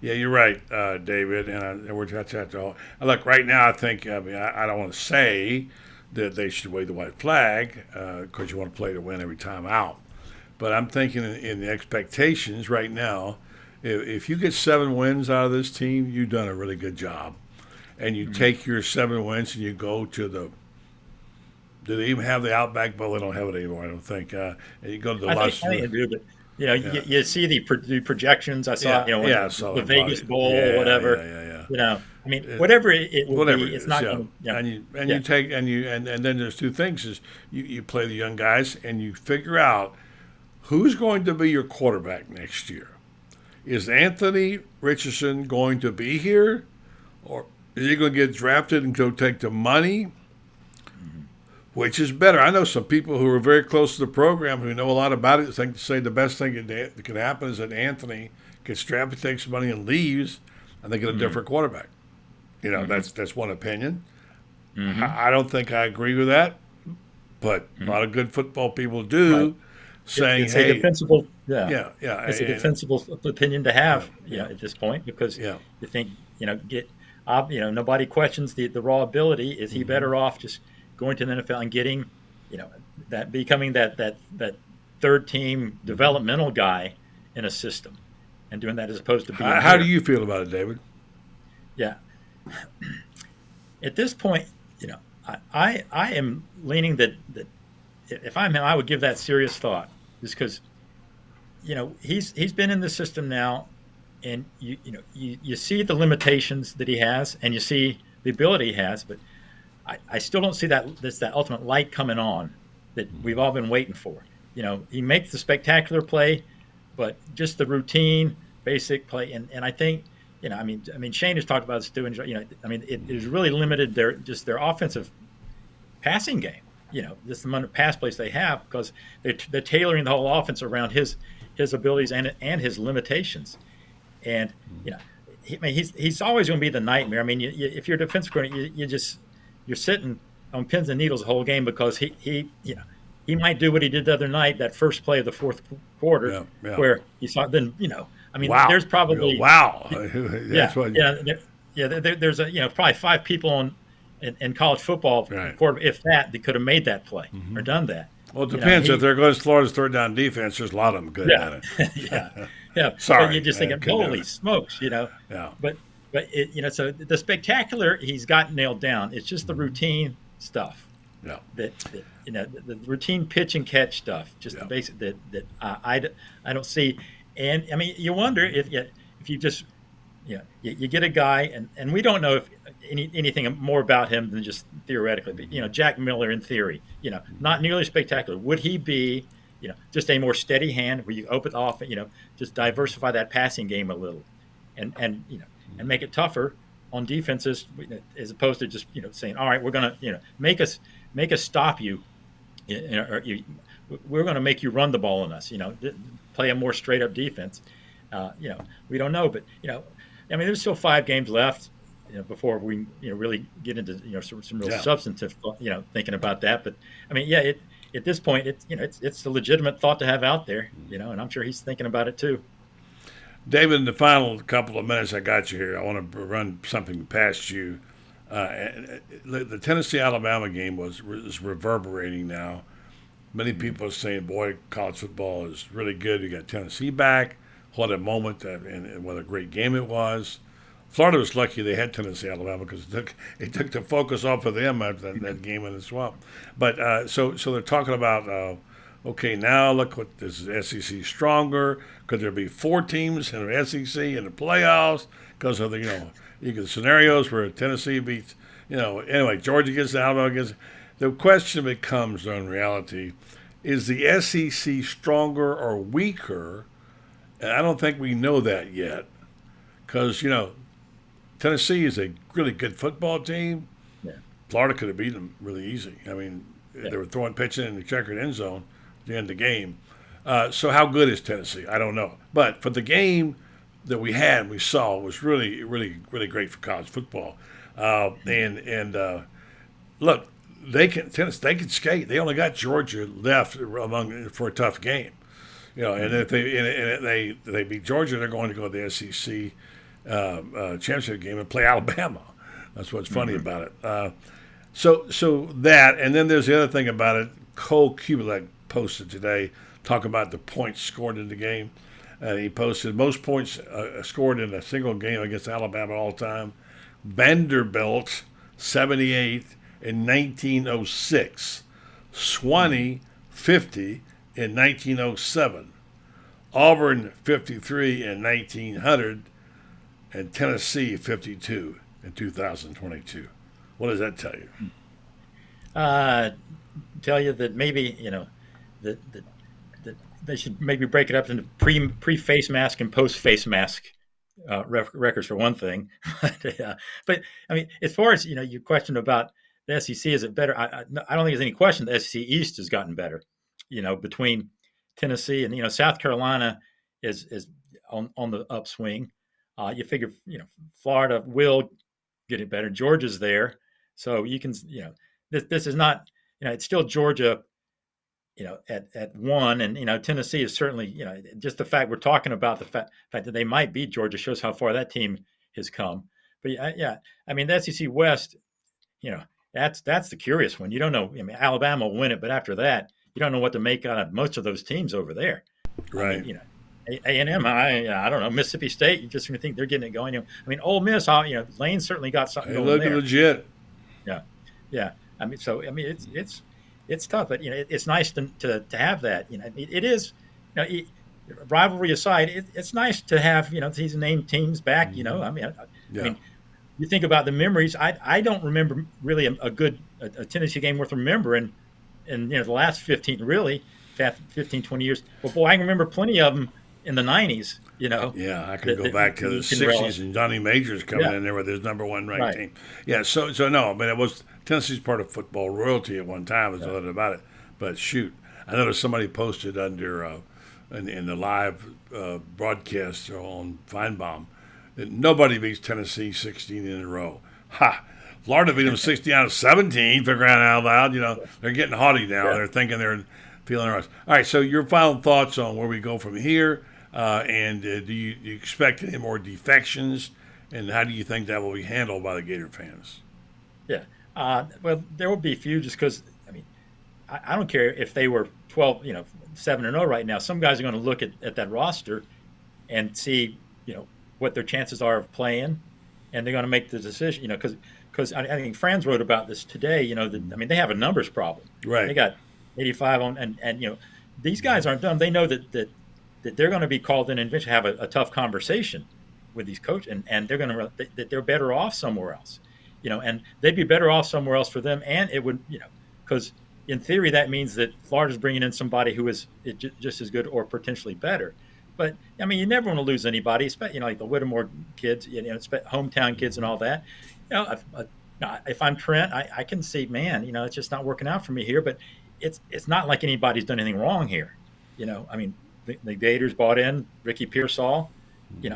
Speaker 1: Yeah, you're right, David. And that's all. Look, right now I think, I don't want to say that they should wave the white flag because you want to play to win every time out. But I'm thinking in the expectations right now, if you get 7 wins out of this team, you've done a really good job. And you take your 7 wins and you go to do they even have the Outback Bowl? They don't have it anymore, I don't think. And you go to the
Speaker 13: I think they do, but You know, you see the projections. I saw, the Vegas Bowl, whatever.
Speaker 1: Yeah.
Speaker 13: You know, I mean, whatever it will be, it's not going to.
Speaker 1: And then there's two things: is you play the young guys and you figure out who's going to be your quarterback next year. Is Anthony Richardson going to be here, or is he going to get drafted and go take the money? Which is better? I know some people who are very close to the program who know a lot about it say the best thing that can happen is that Anthony gets drafted, takes money, and leaves, and they get a different quarterback. You know, that's one opinion. I don't think I agree with that, but a lot of good football people do. Saying,
Speaker 13: it's
Speaker 1: hey,
Speaker 13: a defensible,
Speaker 1: it's
Speaker 13: a defensible opinion to have, at this point, because you think, nobody questions the raw ability. Is he better off just going to the NFL and getting, that becoming that third team developmental guy in a system and doing that as opposed to being
Speaker 1: how do you feel about it, David?
Speaker 13: Yeah. At this point, I am leaning that if I'm him, I would give that serious thought, just because, he's been in the system now, and you see the limitations that he has, and you see the ability he has, but I still don't see that ultimate light coming on that we've all been waiting for. He makes the spectacular play, but just the routine, basic play, and I think, I mean, Shane has talked about this too, and it is really limited their offensive passing game. This amount of pass plays they have, because they're tailoring the whole offense around his abilities and his limitations, and he's always going to be the nightmare. I mean, if you're a defensive coordinator, you're sitting on pins and needles the whole game, because he might do what he did the other night, that first play of the fourth quarter, where you saw then there's probably there's probably 5 people in college football, if that, they could have made that play or done that.
Speaker 1: Well, it depends. If they're going to Florida's third down defense, there's a lot of them good at it.
Speaker 13: Sorry, but you're just thinking, holy smokes, But so the spectacular he's got nailed down. It's just the routine stuff.
Speaker 1: Yeah.
Speaker 13: The routine pitch and catch stuff, just the basic that I don't see. And I mean, you wonder if you just you get a guy, and we don't know if anything more about him than just theoretically. But Jack Miller, in theory, not nearly spectacular. Would he be, just a more steady hand where you open off, just diversify that passing game a little, and make it tougher on defenses, as opposed to just saying, all right, we're gonna make us stop you, we're gonna make you run the ball on us, play a more straight up defense. We don't know, but there's still 5 games left, before we really get into some real substantive thinking about that. But I mean, at this point, it's a legitimate thought to have out there, and I'm sure he's thinking about it too.
Speaker 1: David, in the final couple of minutes I got you here, I want to run something past you. The Tennessee-Alabama game is reverberating now. Many people are saying, boy, college football is really good. You got Tennessee back. What a moment, and what a great game it was. Florida was lucky they had Tennessee-Alabama, because it took the focus off of them after that game in the swamp. But so they're talking about, okay, now look what this is, SEC stronger. Could there be 4 teams in the SEC in the playoffs because of the you get scenarios where Tennessee beats anyway, Georgia gets Alabama gets. The question becomes, in reality, is the SEC stronger or weaker? And I don't think we know that yet, because Tennessee is a really good football team.
Speaker 13: Yeah.
Speaker 1: Florida could have beaten them really easy. I mean, they were throwing pitching in the checkered end zone at the end of the game. So how good is Tennessee? I don't know. But for the game that we saw was really, really, really great for college football. Look, they can skate. They only got Georgia left for a tough game. And if they beat Georgia, they're going to go to the SEC championship game and play Alabama. That's what's funny about it. So that, and then there's the other thing about it. Cole Kubelek posted today talking about the points scored in the game. And he posted most points scored in a single game against Alabama all time. Vanderbilt, 78 in 1906. Swanee, 50 in 1907. Auburn 53 in 1900, and Tennessee 52 in 2022. What does that tell you?
Speaker 13: Tell you that maybe that they should maybe break it up into pre face mask and post face mask records for one thing. But I mean, as far as your question about the SEC, is it better? I don't think there's any question the SEC East has gotten better. Between Tennessee and South Carolina is on the upswing. You figure Florida will get it better. Georgia's there, so you can this is not it's still Georgia at one, and Tennessee is certainly just the fact we're talking about the fact that they might beat Georgia shows how far that team has come. But yeah, I mean the SEC West, that's the curious one. You don't know. I mean Alabama will win it, but after that you don't know what to make out of most of those teams over there.
Speaker 1: Right.
Speaker 13: I mean, A&M, I don't know. Mississippi State, you just think they're getting it going. I mean, Ole Miss, Lane certainly got something going
Speaker 1: look
Speaker 13: there.
Speaker 1: Legit.
Speaker 13: Yeah. I mean, it's tough, but it's nice to have that. It is. Rivalry aside, it's nice to have these named teams back. I mean, you think about the memories. I don't remember really a good Tennessee game worth remembering in the last 15 20 years. But boy, I can remember plenty of them in the 90s.
Speaker 1: Yeah, I could go back to the 60s and Johnny Majors coming in there with his number one ranked team. Yeah, so no, but it was Tennessee's part of football royalty at one time. There's nothing about it. But shoot, I noticed somebody posted under in the live broadcast on Feinbaum that nobody beats Tennessee 16 in a row. Ha! Florida beat them 16 out of 17. Figuring out loud, they're getting haughty now. They're thinking they're feeling us. All right, so your final thoughts on where we go from here, and do you expect any more defections, and how do you think that will be handled by the Gator fans?
Speaker 13: Yeah, well, there will be a few just because, I don't care if they were 7-0 right now. Some guys are going to look at that roster and see, what their chances are of playing, and they're going to make the decision, because I think Franz wrote about this today, they have a numbers problem.
Speaker 1: Right.
Speaker 13: They got 85 on, and these guys aren't dumb. They know that they're going to be called in and eventually have a tough conversation with these coaches, and they're going to that they're better off somewhere else, and they'd be better off somewhere else for them, and it would, because in theory that means that Florida's bringing in somebody who is just as good or potentially better. But you never want to lose anybody, like the Whittemore kids, hometown kids and all that. If I'm Trent, I can see, man, it's just not working out for me here, but it's not like anybody's done anything wrong here. The Gators bought in Ricky Pearsall. He's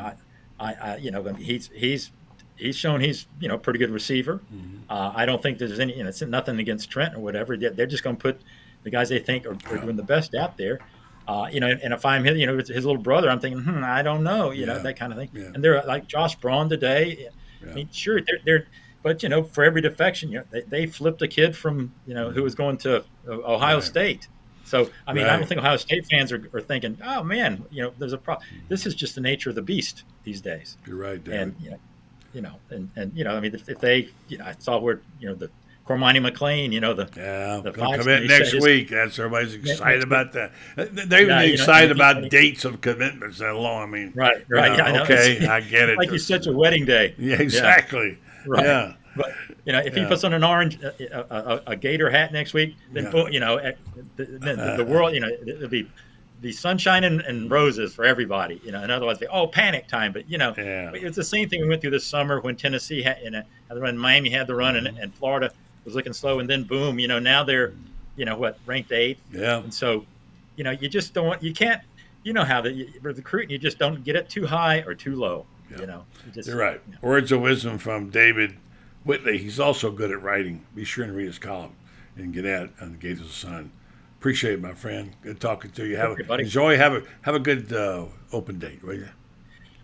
Speaker 13: shown he's a pretty good receiver. I don't think there's any, it's nothing against Trent or whatever. They're just going to put the guys they think are doing the best out there. And if I'm his little brother, I'm thinking, I don't know, that kind of thing. Yeah. And they're like Josh Braun today. Yeah. Sure, they're but for every defection, they flipped a kid from who was going to Ohio State. So I don't think Ohio State fans are thinking, oh man, there's a problem. This is just the nature of the beast these days.
Speaker 1: You're right, David.
Speaker 13: And if they, I saw where the Cormani McLean, the
Speaker 1: commit next week. That's everybody's excited about that. They're excited about dates of commitments that long.
Speaker 13: Right. Yeah,
Speaker 1: okay, I get it.
Speaker 13: Like you said, your wedding day.
Speaker 1: Yeah, exactly.
Speaker 13: Yeah. Right.
Speaker 1: Yeah.
Speaker 13: But if he puts on an orange, a Gator hat next week, then the world, it'll be the sunshine and roses for everybody. And otherwise, panic time. But it's the same thing we went through this summer when Tennessee had the run, Miami had the run, and Florida was looking slow, and then boom, now they're, ranked 8th.
Speaker 1: Yeah.
Speaker 13: And so, you just don't, you can't, how the recruiting, you just don't get it too high or too low.
Speaker 1: Yeah. You're right. Words of wisdom from David Whitley. He's also good at writing. Be sure and read his column and get at on the Gators Sun. Appreciate it, my friend. Good talking to you. Enjoy. Have a good open date, will you?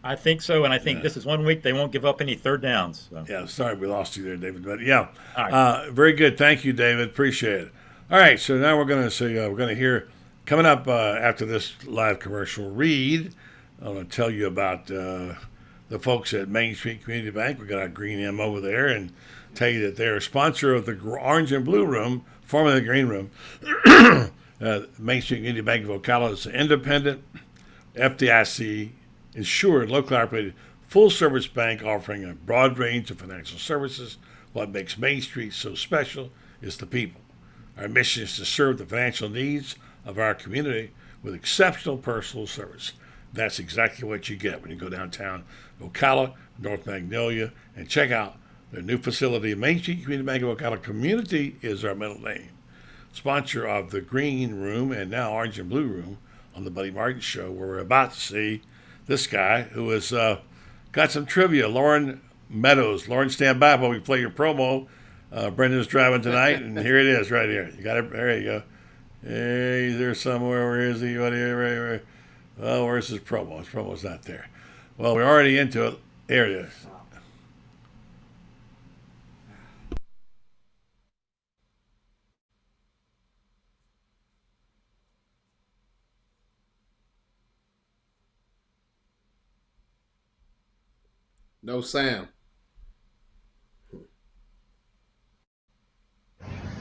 Speaker 13: I think so, and I think this is one week they won't give up any third downs. So.
Speaker 1: Yeah, sorry we lost you there, David. But yeah,
Speaker 13: right.
Speaker 1: Very good. Thank you, David. Appreciate it. All right, so now we're going to hear coming up after this live commercial read. I'm going to tell you about the folks at Main Street Community Bank. We got our Green M over there, and tell you that they're a sponsor of the Orange and Blue Room, formerly the Green Room. Main Street Community Bank of Ocala is an independent FDIC insured, locally operated, full-service bank offering a broad range of financial services. What makes Main Street so special is the people. Our mission is to serve the financial needs of our community with exceptional personal service. That's exactly what you get when you go downtown Ocala, North Magnolia, and check out their new facility. Main Street Community Bank of Ocala. Community is our middle name. Sponsor of the Green Room and now Orange and Blue Room on the Buddy Martin Show, where we're about to see this guy who has got some trivia. Loren Meadows. Loren, stand by while we play your promo. Brendan's driving tonight, and here it is right here. You got it. There you go. Hey, he's there somewhere. Where is he? Well, where's his promo? His promo's not there. Well, we're already into it. There it is.
Speaker 14: No Sam.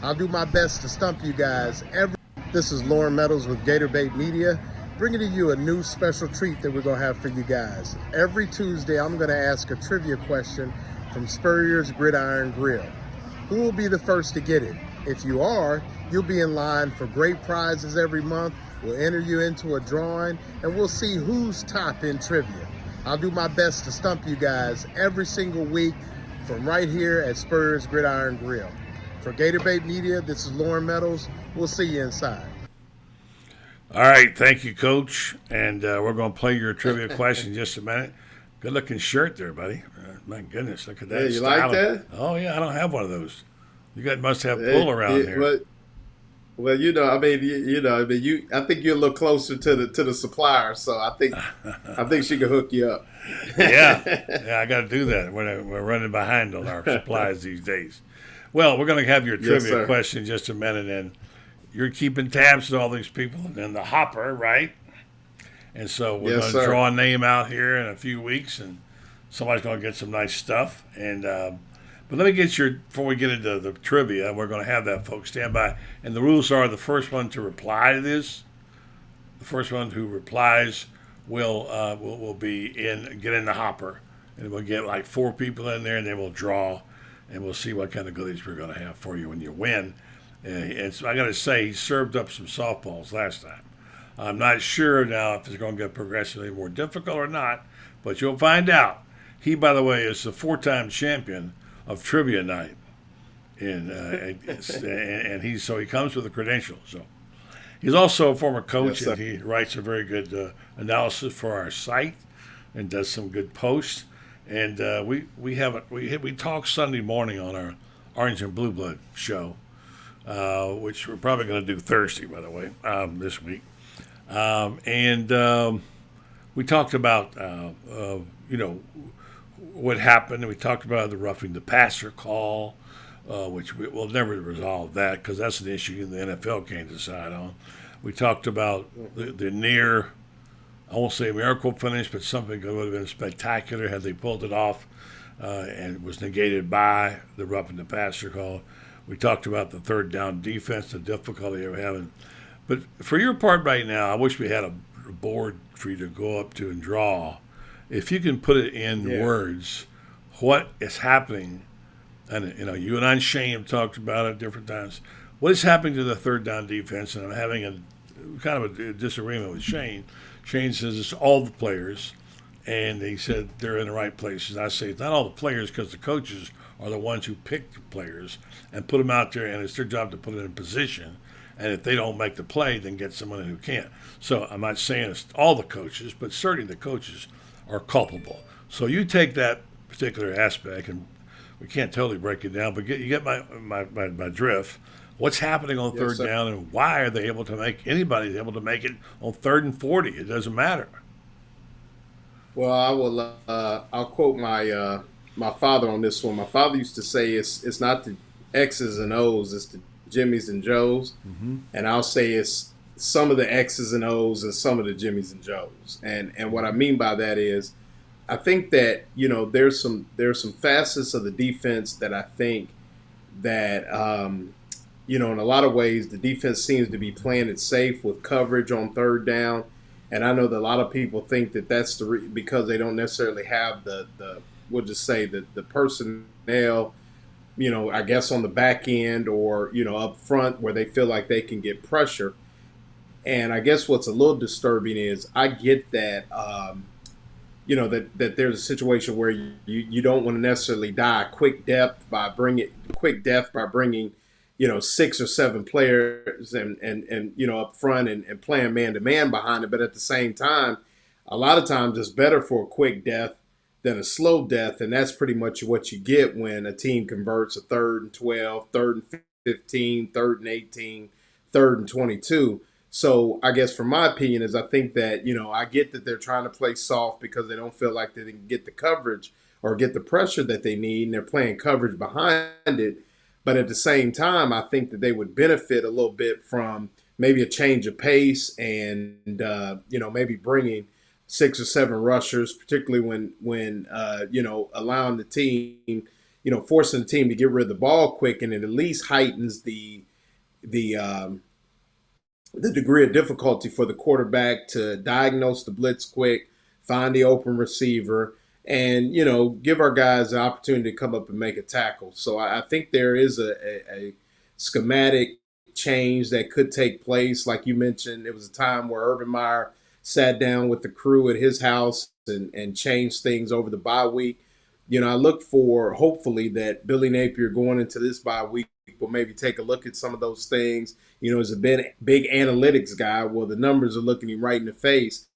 Speaker 14: I'll do my best to stump you guys. This is Loren Meadows with Gator Bait Media, bringing to you a new special treat that we're going to have for you guys. Every Tuesday, I'm going to ask a trivia question from Spurrier's Gridiron Grill. Who will be the first to get it? If you are, you'll be in line for great prizes every month. We'll enter you into a drawing, and we'll see who's top in trivia. I'll do my best to stump you guys every single week from right here at Spurrier's Gridiron Grill. For Gator Bait Media, this is Loren Meadows. We'll see you inside.
Speaker 1: All right, thank you, Coach. And we're going to play your trivia question in just a minute. Good looking shirt there, buddy. My goodness, look at that.
Speaker 14: Hey, you like that?
Speaker 1: Oh yeah, I don't have one of those. You guys must have pull around here.
Speaker 14: Well, I think you're a little closer to the supplier, so I think she can hook you up.
Speaker 1: yeah, I got to do that. We're running behind on our supplies these days. Well, we're going to have your trivia question in just a minute, and you're keeping tabs on all these people in the hopper, right? And so we're going to draw a name out here in a few weeks, and somebody's going to get some nice stuff. And but let me get before we get into the trivia, we're going to have that, folks. Stand by. And the rules are the first one to reply to this, the first one who replies will get in the hopper, and we'll get like 4 people in there, and then we'll draw. And we'll see what kind of goodies we're going to have for you when you win. And so I got to say, he served up some softballs last time. I'm not sure now if it's going to get progressively more difficult or not, but you'll find out. He, by the way, is the 4-time champion of Trivia Night, and he comes with a credential. So he's also a former coach, and he writes a very good analysis for our site and does some good posts. And we talk Sunday morning on our Orange and Blue Blood show, which we're probably going to do Thursday, by the way, this week. We talked about what happened, and we talked about the roughing the passer call, which we'll never resolve that because that's an issue the NFL can't decide on. We talked about the near, I won't say miracle finish, but something that would have been spectacular had they pulled it off, and it was negated by the roughing the passer call. We talked about the third down defense, the difficulty they were having. But for your part right now, I wish we had a board for you to go up to and draw. If you can put it in words, what is happening, and you and I and Shane have talked about it at different times. What is happening to the third down defense? And I'm having a kind of a disagreement with Shane. Shane says it's all the players, and he said they're in the right places. I say it's not all the players because the coaches are the ones who pick the players and put them out there, and it's their job to put it in position. And if they don't make the play, then get someone who can. So I'm not saying it's all the coaches, but certainly the coaches are culpable. So you take that particular aspect, and we can't totally break it down, but you get my drift. What's happening on third down, and why are they able to make anybody able to make it on 3rd and 40? It doesn't matter.
Speaker 14: Well, I will. I'll quote my father on this one. My father used to say, "It's not the X's and O's, it's the Jimmys and Joes," and I'll say it's some of the X's and O's and some of the Jimmys and Joes. And what I mean by that is, I think that there's some facets of the defense that I think that in a lot of ways the defense seems to be playing it safe with coverage on third down.
Speaker 15: And I know that a lot of people think that that's because they don't necessarily have we'll just say the personnel, I guess on the back end or, up front where they feel like they can get pressure. And I guess what's a little disturbing is I get that, that there's a situation where you don't want to necessarily die quick death by bringing, 6 or 7 players and up front and playing man-to-man behind it. But at the same time, a lot of times it's better for a quick death than a slow death. And that's pretty much what you get when a team converts a 3rd and 12, 3rd and 15, 3rd and 18, 3rd and 22. So I guess from my opinion is I think that, I get that they're trying to play soft because they don't feel like they can get the coverage or get the pressure that they need, and they're playing coverage behind it. But at the same time, I think that they would benefit a little bit from maybe a change of pace and, maybe bringing 6 or 7 rushers, particularly when allowing the team, forcing the team to get rid of the ball quick, and it at least heightens the degree of difficulty for the quarterback to diagnose the blitz quick, find the open receiver, and, give our guys the opportunity to come up and make a tackle. So I think there is a schematic change that could take place. Like you mentioned, it was a time where Urban Meyer sat down with the crew at his house and changed things over the bye week. I look for, hopefully, that Billy Napier going into this bye week will maybe take a look at some of those things. As a big analytics guy, well, the numbers are looking him right in the face,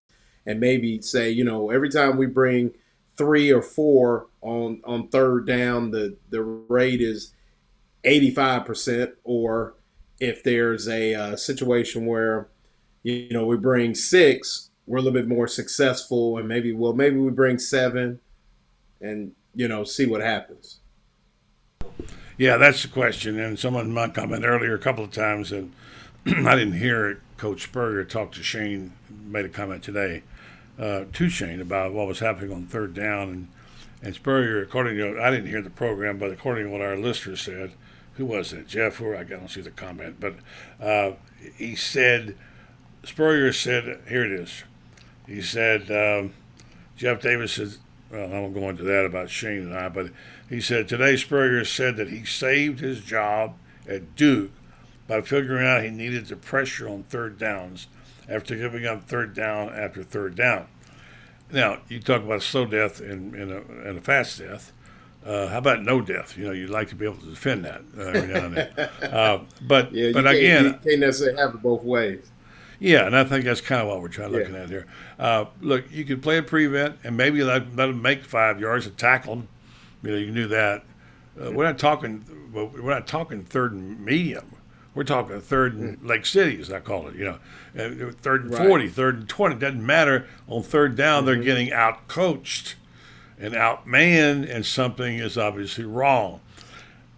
Speaker 15: and maybe say, every time we bring 3 or 4 on 3rd down, the rate is 85%. Or if there's a situation where, we bring 6, we're a little bit more successful, and maybe we bring 7 and, see what happens.
Speaker 1: Yeah, that's the question. And someone might comment earlier a couple of times, and I didn't hear it. Coach Spurrier talked to Shane, made a comment today to Shane about what was happening on 3rd down. And Spurrier, according to, I didn't hear the program, but according to what our listener said, who was it? Jeff, or I don't see the comment, but he said, Spurrier said, here it is. He said, Jeff Davis said, well, I won't go into that about Shane and I, but he said, today Spurrier said that he saved his job at Duke by figuring out he needed the pressure on 3rd downs after giving up 3rd down after 3rd down. Now, you talk about slow death and a fast death. How about no death? You'd like to be able to defend that every now and then. But again,
Speaker 15: you can't necessarily have it both ways.
Speaker 1: Yeah, and I think that's kind of what we're trying looking at here. Look, you could play a prevent and maybe let them make 5 yards and tackle them. You can do that. We're not talking 3rd and medium. We're talking 3rd and Lake City, as I call it. 3rd and 40, 3rd and 20. It doesn't matter. On 3rd down, they're getting out-coached and outmanned, and something is obviously wrong.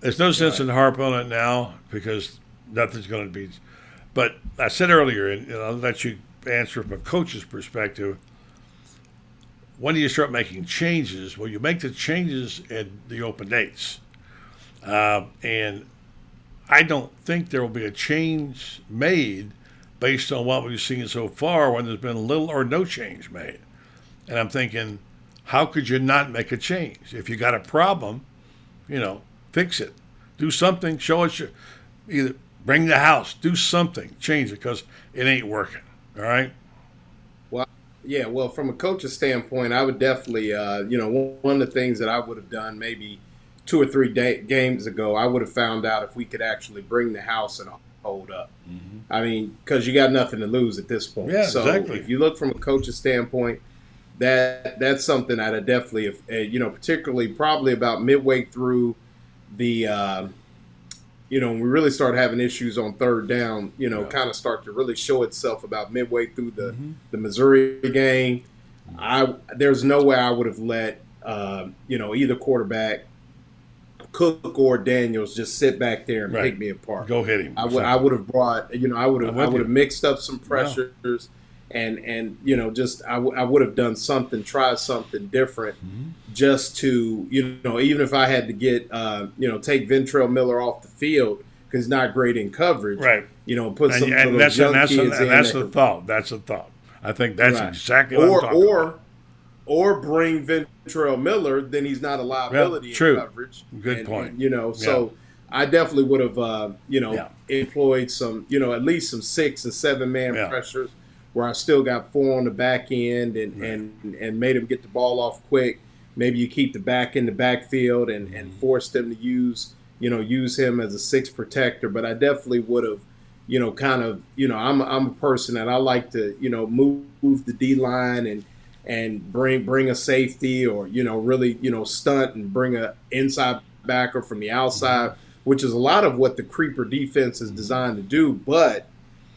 Speaker 1: There's no sense in harp on it now because nothing's going to be. But I said earlier, and I'll let you answer from a coach's perspective, when do you start making changes? Well, you make the changes at the open dates. And I don't think there will be a change made based on what we've seen so far when there's been little or no change made. And I'm thinking, how could you not make a change? If you got a problem, fix it. Do something, show us either bring the house, do something, change it, because it ain't working. All right?
Speaker 15: Well, from a coach's standpoint, I would definitely, one of the things that I would have done maybe 2 or 3 games ago, I would have found out if we could actually bring the house and hold up. Mm-hmm. I mean, because you got nothing to lose at this point.
Speaker 1: Yeah,
Speaker 15: so
Speaker 1: exactly.
Speaker 15: If you look from a coach's standpoint, that's something I'd have definitely, particularly probably about midway through the, when we really start having issues on 3rd down, kind of start to really show itself about midway through the Missouri game. There's no way I would have let, either quarterback, Cook or Daniels, just sit back there and pick me apart.
Speaker 1: Go hit him.
Speaker 15: I would have brought, I would have mixed up some pressures. And just I would have done something, try something different, just to even if I had to get take Ventrell Miller off the field because he's not great in coverage,
Speaker 1: right?
Speaker 15: Put some of those young kids in.
Speaker 1: That's the thought. That's the thought. I think that's
Speaker 15: Right.
Speaker 1: exactly what I'm talking about.
Speaker 15: Or bring Ventrell Miller, then he's not a liability in
Speaker 1: true.
Speaker 15: coverage.
Speaker 1: Good point.
Speaker 15: And, so I definitely would have, employed some, at least some 6 and 7 man pressures where I still got 4 on the back end and made him get the ball off quick. Maybe you keep the back in the backfield and force them to use him as a 6 protector. But I definitely would have, I'm a person that I like to, move the D line and bring a safety or, really, stunt and bring a inside backer from the outside, which is a lot of what the creeper defense is designed to do. But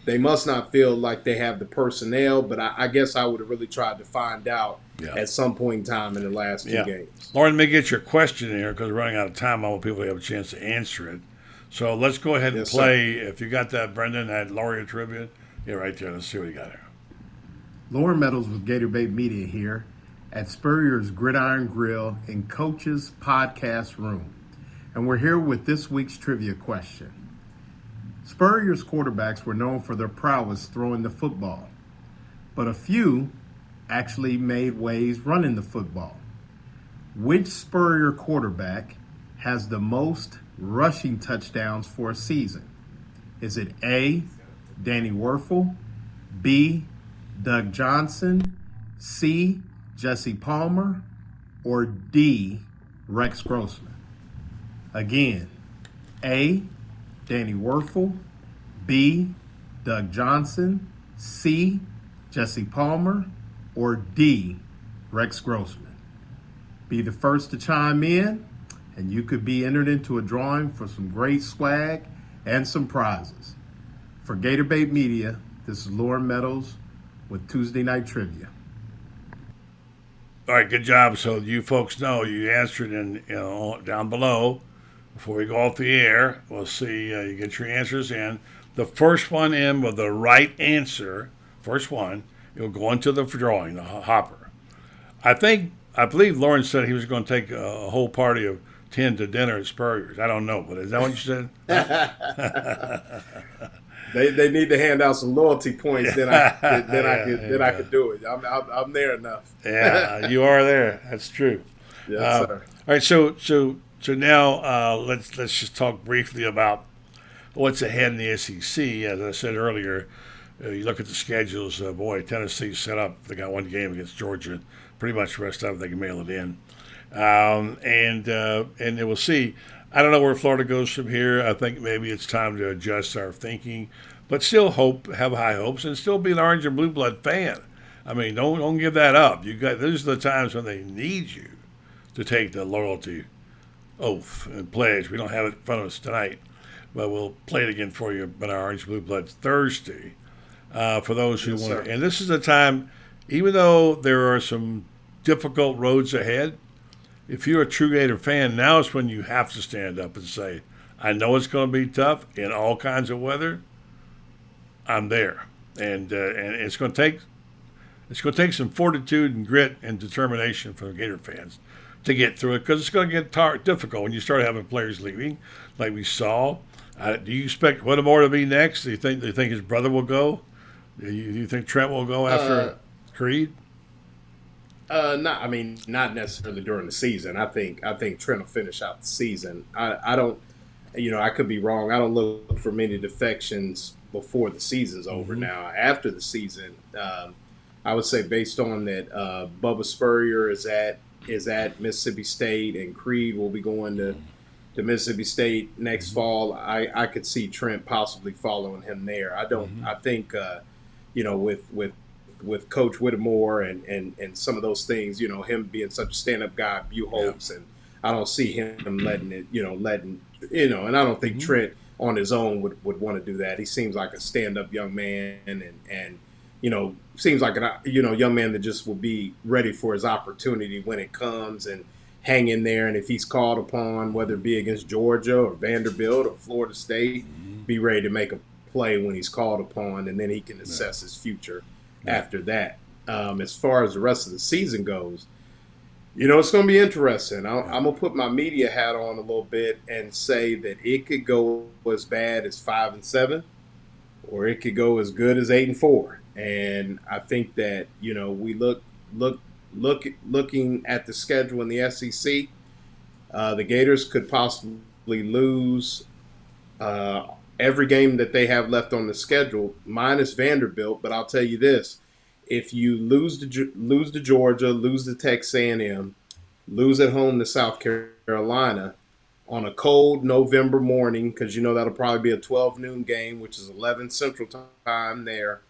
Speaker 15: they must not feel like they have the personnel. But I guess I would have really tried to find out at some point in time in the last 2 games.
Speaker 1: Lauren, let me get your question here because we're running out of time. I want people to have a chance to answer it. So let's go ahead and play. Sir. If you got that, Brendan, that Laureate tribute. Yeah, right there. Let's see what you got here.
Speaker 14: Loren Meadows with Gator Bait Media here at Spurrier's Gridiron Grill in Coach's Podcast Room. And we're here with this week's trivia question. Spurrier's quarterbacks were known for their prowess throwing the football, but a few actually made waves running the football. Which Spurrier quarterback has the most rushing touchdowns for a season? Is it A, Danny Werfel, B, Doug Johnson, C, Jesse Palmer, or D, Rex Grossman? Again, A, Danny Werfel, B, Doug Johnson, C, Jesse Palmer, or D, Rex Grossman. Be the first to chime in, and you could be entered into a drawing for some great swag and some prizes. For Gator Bait Media, this is Loren Meadows with Tuesday Night Trivia.
Speaker 1: All right, good job. So you folks know you answered down below. Before we go off the air, we'll see you get your answers in. The first one in with the right answer, first one, you'll go into the drawing, the hopper. I believe Lauren said he was going to take a whole party of 10 to dinner at Spurrier's. I don't know, but is that what you said?
Speaker 15: They need to hand out some loyalty points. Then I could do it. I'm there enough.
Speaker 1: Yeah, you are there. That's true.
Speaker 15: Yes, sir.
Speaker 1: All right, so now let's just talk briefly about what's ahead in the SEC. As I said earlier, you look at the schedules. Tennessee's set up. They got one game against Georgia. Pretty much the rest of it they can mail it in, and we'll see. I don't know where Florida goes from here. I think maybe it's time to adjust our thinking, but still have high hopes, and still be an orange and blue blood fan. I mean, don't give that up. These are the times when they need you to take the loyalty oath and pledge. We don't have it in front of us tonight, but we'll play it again for you on our Orange Blue Blood Thursday. For those who want to, and this is the time, even though there are some difficult roads ahead, if you're a true Gator fan, now is when you have to stand up and say, I know it's going to be tough in all kinds of weather. I'm there. And it's going to take some fortitude and grit and determination for the Gator fans to get through it, because it's going to get difficult when you start having players leaving, like we saw. Do you expect Whittemore to be next? Do you think his brother will go? Do you think Trent will go after Creed?
Speaker 15: Not necessarily during the season. I think Trent will finish out the season. I don't, I could be wrong. I don't look for many defections before the season's over. Now, after the season, I would say based on that, Bubba Spurrier is at Mississippi State, and Creed will be going to Mississippi State next fall. I could see Trent possibly following him there. I don't. I think with Coach Whittemore and some of those things, him being such a stand-up guy, hopes, and I don't see him letting it, and I don't think Trent on his own would want to do that. He seems like a stand-up young man, and seems like a young man that just will be ready for his opportunity when it comes and hang in there. And if he's called upon, whether it be against Georgia or Vanderbilt or Florida State, be ready to make a play when he's called upon, and then he can assess his future after that. As far as the rest of the season goes, it's going to be interesting. I'm going to put my media hat on a little bit and say that it could go as bad as 5-7, or it could go as good as 8-4. And I think that, we looking at the schedule in the SEC, the Gators could possibly lose every game that they have left on the schedule, minus Vanderbilt. But I'll tell you this: if you lose to Georgia, lose to Texas A&M, lose at home to South Carolina on a cold November morning, because that'll probably be a 12 noon game, which is 11 Central Time there.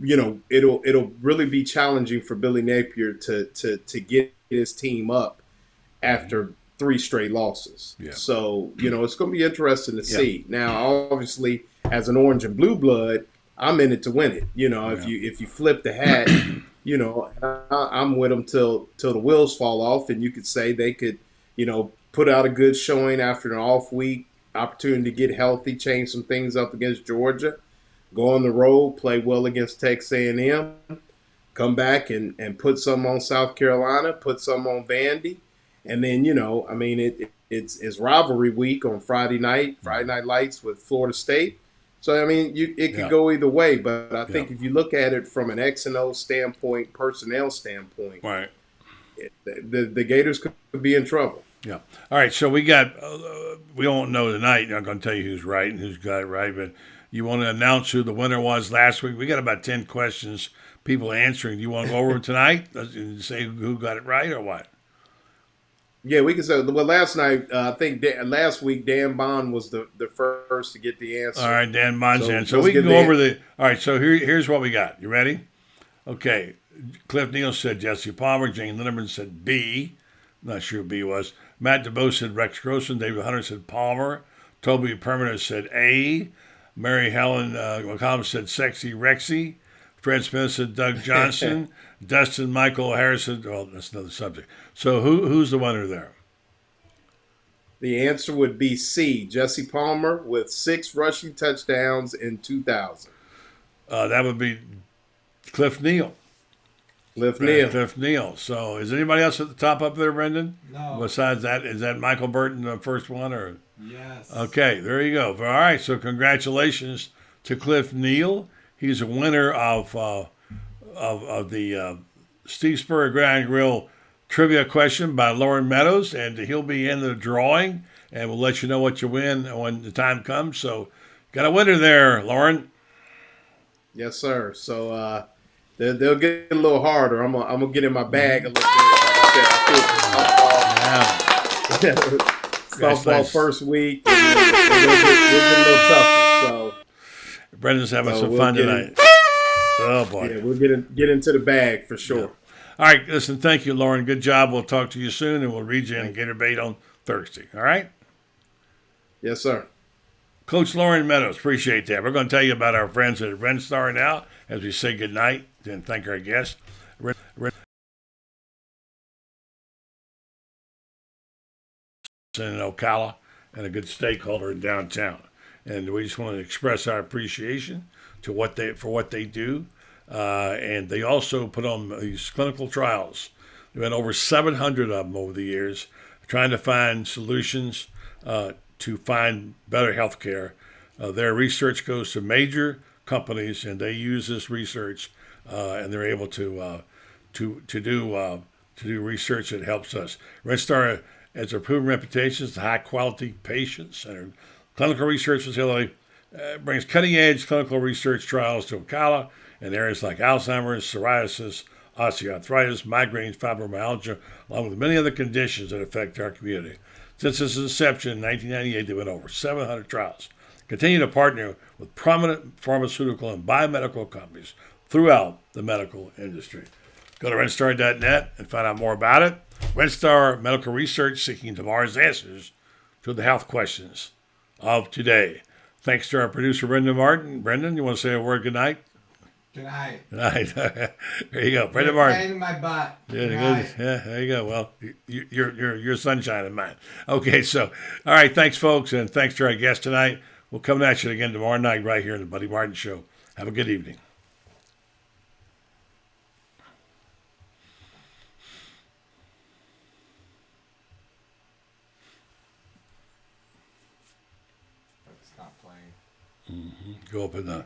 Speaker 15: It'll really be challenging for Billy Napier to get his team up after 3 straight losses.
Speaker 1: Yeah.
Speaker 15: So, it's going to be interesting to see. Now, obviously, as an orange and blue blood, I'm in it to win it. If you flip the hat, I'm with them till the wheels fall off, and you could say they could, put out a good showing after an off week, opportunity to get healthy, change some things up against Georgia, go on the road, play well against Texas A&M, come back and put some on South Carolina, put some on Vandy. And then, it's rivalry week on Friday Night Lights with Florida State. So, it could go either way. But I think if you look at it from an X and O standpoint, personnel standpoint,
Speaker 1: right,
Speaker 15: the Gators could be in trouble.
Speaker 1: Yeah. All right. So we got, we won't know tonight. I'm not going to tell you who's right and who's got it right. But you want to announce who the winner was last week? We got about 10 questions, people answering. Do you want to go over them tonight and say who got it right or what?
Speaker 15: Yeah, we can say. Well, last night, I think last week, Dan Bond was the first to get the answer.
Speaker 1: All right, Dan Bond's in. So we can go over the. All right, so here's what we got. You ready? Okay. Cliff Neal said Jesse Palmer. Jane Linderman said B. Not sure who B was. Matt DeBoe said Rex Grossman. David Hunter said Palmer. Toby Permanent said A. Mary Helen McCollum said Sexy Rexy. Fred Smith said Doug Johnson. Dustin Michael Harrison. Well, that's another subject. So who's the winner there?
Speaker 15: The answer would be C. Jesse Palmer with 6 rushing touchdowns in 2000.
Speaker 1: That would be Cliff Neal. Cliff Neal. So is anybody else at the top up there, Brendan?
Speaker 11: No.
Speaker 1: Besides that, is that Michael Burton the first one, or?
Speaker 11: Yes.
Speaker 1: Okay, there you go. All right, so congratulations to Cliff Neal. He's a winner of the Steve Spurrier Gridiron Grill trivia question by Loren Meadows, and he'll be in the drawing, and we'll let you know what you win when the time comes. So got a winner there, Loren.
Speaker 15: Yes, sir. So they'll get a little harder. I'm gonna get in my bag a little bit. Softball first week. We'll get a little tougher. So
Speaker 1: Brendan's having some fun tonight. Oh boy.
Speaker 15: Yeah, we'll get into the bag for sure.
Speaker 1: Yeah. All right, listen, thank you, Loren. Good job. We'll talk to you soon, and we'll read you in Gator Bait on Thursday. All right?
Speaker 15: Yes, sir.
Speaker 1: Coach Loren Meadows, appreciate that. We're going to tell you about our friends at Red Star now as we say goodnight and thank our guests. In Ocala and a good stakeholder in downtown. And we just want to express our appreciation to what they do. And they also put on these clinical trials. There have been over 700 of them over the years, trying to find solutions to find better health care. Their research goes to major companies, and they use this research, and they're able to do research that helps us. Red Star has a proven reputation as a high-quality patient-centered clinical research facility. Brings cutting-edge clinical research trials to Ocala in areas like Alzheimer's, psoriasis, osteoarthritis, migraines, fibromyalgia, along with many other conditions that affect our community. Since its inception in 1998, there have been over 700 trials. Continue to partner with prominent pharmaceutical and biomedical companies throughout the medical industry. Go to redstar.net and find out more about it. Red Star Medical Research, seeking tomorrow's answers to the health questions of today. Thanks to our producer, Brendan Martin. Brendan, you want to say a word good night?
Speaker 11: Good night.
Speaker 1: Good night. There you go. Brendan Martin.
Speaker 11: Pain in my butt.
Speaker 1: Yeah, there you go. Well, you're sunshine in mine. Okay, so, all right, thanks, folks, and thanks to our guest tonight. We'll come at you again tomorrow night right here in the Buddy Martin Show. Have a good evening. Stop playing. Go up in the